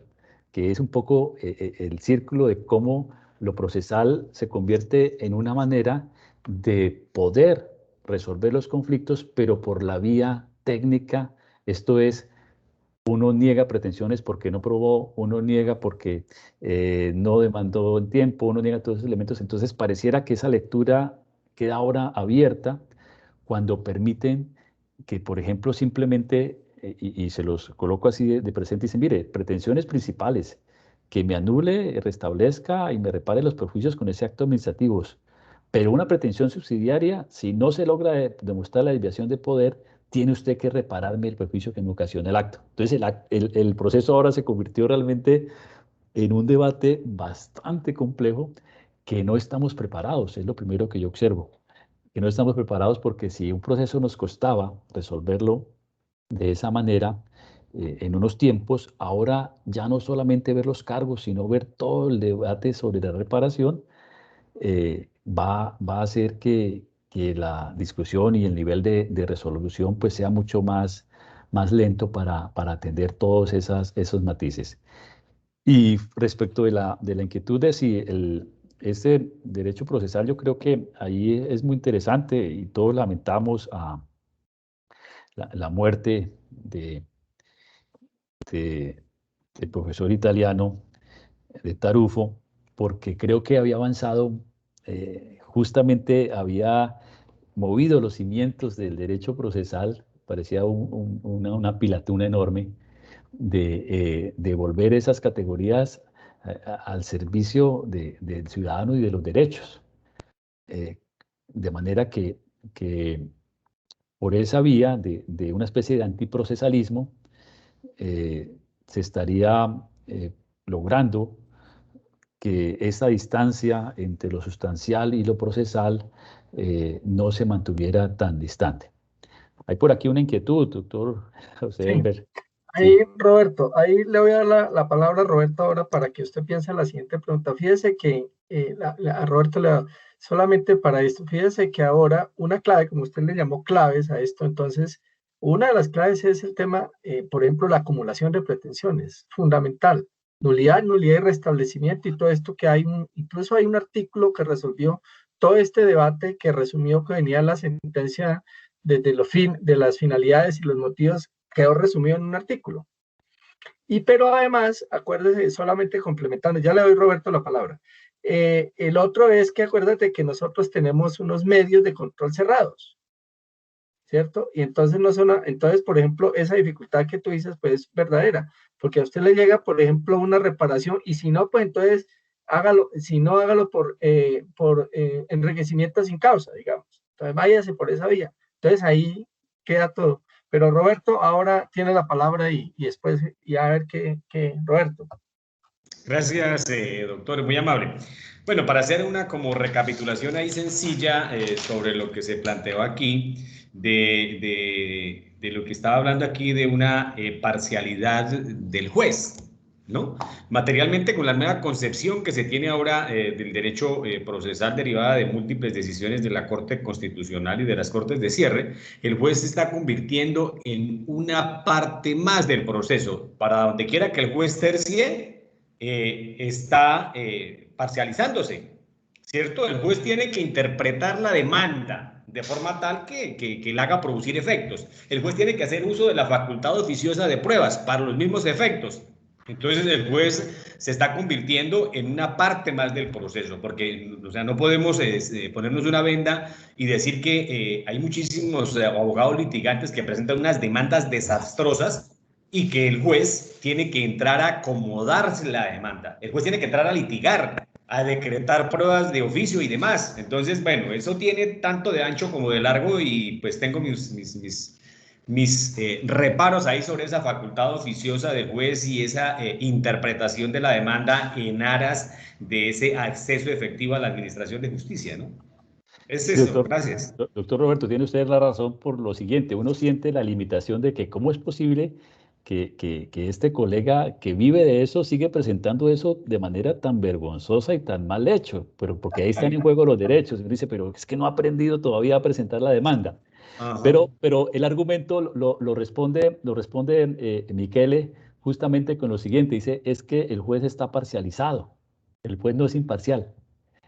que es un poco el círculo de cómo lo procesal se convierte en una manera de poder resolver los conflictos, pero por la vía técnica, esto es, uno niega pretensiones porque no probó, uno niega porque no demandó en tiempo, uno niega todos esos elementos. Entonces pareciera que esa lectura queda ahora abierta cuando permiten que, por ejemplo, simplemente, y se los coloco así de presente, dicen, mire, pretensiones principales, que me anule, restablezca y me repare los perjuicios con ese acto administrativo. Pero una pretensión subsidiaria, si no se logra demostrar la desviación de poder, tiene usted que repararme el perjuicio que me ocasiona el acto. Entonces, el proceso ahora se convirtió realmente en un debate bastante complejo que no estamos preparados, es lo primero que yo observo, que no estamos preparados porque si un proceso nos costaba resolverlo de esa manera, en unos tiempos, ahora ya no solamente ver los cargos, sino ver todo el debate sobre la reparación, va a hacer que la discusión y el nivel de resolución pues sea mucho más lento para atender todos esos matices. Y respecto de la inquietud de si ese derecho procesal, yo creo que ahí es muy interesante y todos lamentamos la muerte del profesor italiano de Tarufo, porque creo que había avanzado, justamente había movido los cimientos del derecho procesal, parecía una pilatuna enorme, de volver esas categorías al servicio del ciudadano y de los derechos. De manera que por esa vía de una especie de antiprocesalismo, se estaría logrando que esa distancia entre lo sustancial y lo procesal no se mantuviera tan distante. Hay por aquí una inquietud, doctor José Sí. Elber. Ahí, Sí. Roberto, ahí le voy a dar la palabra a Roberto ahora para que usted piense en la siguiente pregunta. Fíjese que a Roberto solamente para esto, fíjese que ahora una clave, como usted le llamó claves a esto, entonces una de las claves es el tema, por ejemplo, la acumulación de pretensiones, fundamental. Nulidad, nulidad y restablecimiento y todo esto que hay, incluso hay un artículo que resolvió todo este debate que resumió que venía la sentencia desde de las finalidades y los motivos, quedó resumido en un artículo. Pero además, acuérdese, solamente complementando, ya le doy Roberto la palabra. El otro es que acuérdate que nosotros tenemos unos medios de control cerrados, ¿cierto? Y entonces entonces, por ejemplo, esa dificultad que tú dices, pues es verdadera, porque a usted le llega, por ejemplo, una reparación, y si no, pues entonces hágalo, si no, hágalo por enriquecimiento sin causa, digamos. Entonces váyase por esa vía. Entonces ahí queda todo. Pero Roberto ahora tiene la palabra y después, y a ver qué Roberto. Gracias, doctor, muy amable. Bueno, para hacer una como recapitulación ahí sencilla sobre lo que se planteó aquí, de lo que estaba hablando aquí de una parcialidad del juez, ¿no? Materialmente, con la nueva concepción que se tiene ahora del derecho procesal derivada de múltiples decisiones de la Corte Constitucional y de las Cortes de cierre, el juez se está convirtiendo en una parte más del proceso. Para donde quiera que el juez tercie, está parcializándose, ¿cierto? El juez tiene que interpretar la demanda de forma tal que la haga producir efectos. El juez tiene que hacer uso de la facultad oficiosa de pruebas para los mismos efectos. Entonces el juez se está convirtiendo en una parte más del proceso, porque o sea, no podemos ponernos una venda y decir que hay muchísimos abogados litigantes que presentan unas demandas desastrosas y que el juez tiene que entrar a acomodarse la demanda. El juez tiene que entrar a litigar, a decretar pruebas de oficio y demás. Entonces, bueno, eso tiene tanto de ancho como de largo y pues tengo mis reparos ahí sobre esa facultad oficiosa del juez y esa interpretación de la demanda en aras de ese acceso efectivo a la administración de justicia, ¿no? Es eso, Doctor, gracias. doctor Roberto, tiene usted la razón por lo siguiente. Uno siente la limitación de que cómo es posible que este colega que vive de eso sigue presentando eso de manera tan vergonzosa y tan mal hecho, pero porque ahí están en juego los derechos. Uno dice, pero es que no ha aprendido todavía a presentar la demanda. Pero el argumento lo responde Michele justamente con lo siguiente. Dice, es que el juez está parcializado. El juez no es imparcial.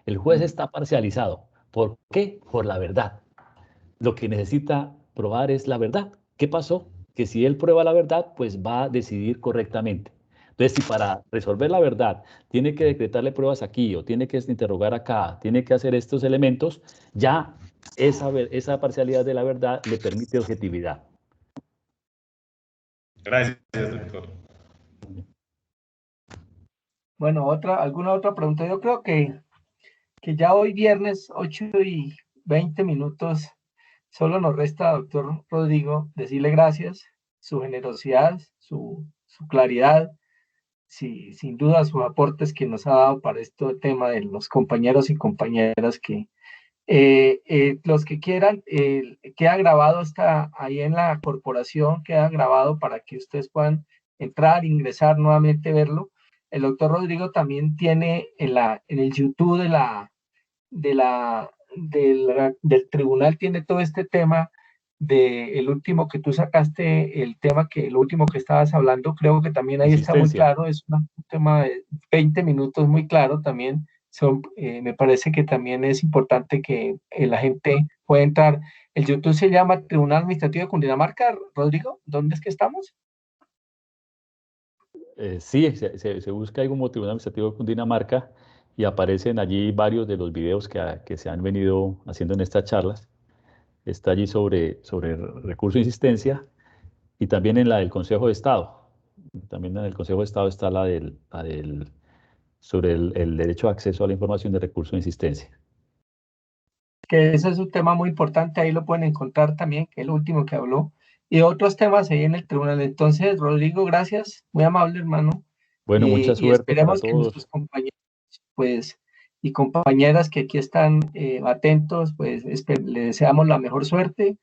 El juez está parcializado. ¿Por qué? Por la verdad. Lo que necesita probar es la verdad. ¿Qué pasó? Que si él prueba la verdad, pues va a decidir correctamente. Entonces, si para resolver la verdad tiene que decretarle pruebas aquí o tiene que interrogar acá, tiene que hacer estos elementos, ya esa parcialidad de la verdad le permite objetividad. Gracias, doctor. Bueno, ¿alguna otra pregunta? Yo creo que ya hoy viernes 8:20, solo nos resta, doctor Rodrigo, decirle gracias, su generosidad, su claridad, sin duda sus aportes que nos ha dado para este tema de los compañeros y compañeras que los que quieran, queda grabado, está ahí en la corporación, queda grabado para que ustedes puedan entrar, ingresar, nuevamente verlo. El doctor Rodrigo también tiene en el YouTube del tribunal, tiene todo este tema el último que tú sacaste, el último que estabas hablando, creo que también ahí está muy claro, es un tema de 20 minutos muy claro también. Me parece que también es importante que la gente puede entrar. El YouTube se llama Tribunal Administrativo de Cundinamarca. Rodrigo, ¿dónde es que estamos? Sí, se busca ahí como Tribunal Administrativo de Cundinamarca y aparecen allí varios de los videos que se han venido haciendo en estas charlas. Está allí sobre recurso de insistencia y también en la del Consejo de Estado. También en el Consejo de Estado está sobre el derecho a acceso a la información de recurso de insistencia. Que ese es un tema muy importante, ahí lo pueden encontrar también, que es el último que habló, y otros temas ahí en el tribunal. Entonces, Rodrigo, gracias, muy amable hermano, Bueno, mucha y suerte para esperemos que todos. nuestros compañeros, pues, y compañeras que aquí están atentos, pues, le deseamos la mejor suerte,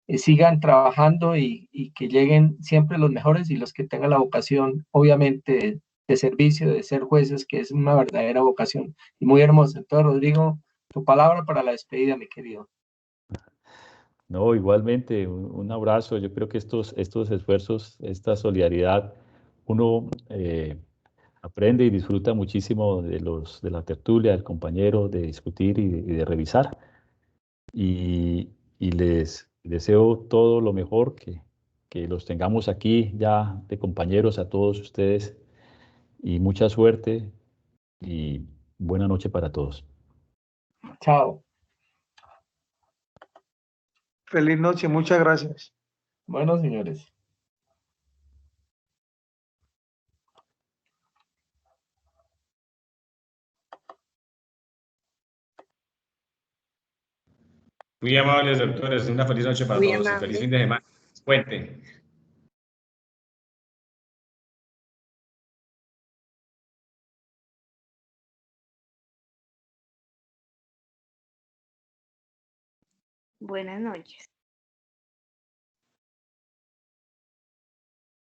sigan trabajando y que lleguen siempre los mejores y los que tengan la vocación, obviamente, de servicio, de ser jueces, que es una verdadera vocación, y muy hermosa. Entonces, Rodrigo, tu palabra para la despedida, mi querido. No, igualmente, un abrazo. Yo creo que estos esfuerzos, esta solidaridad, uno aprende y disfruta muchísimo de la tertulia, del compañero, de discutir y de revisar. Y les deseo todo lo mejor, que los tengamos aquí ya de compañeros a todos ustedes y mucha suerte y buena noche para todos. Chao. Feliz noche, muchas gracias. Bueno, señores. Muy amables, doctores. Una feliz noche para Muy todos y feliz amable. fin de semana. Puente. Buenas noches.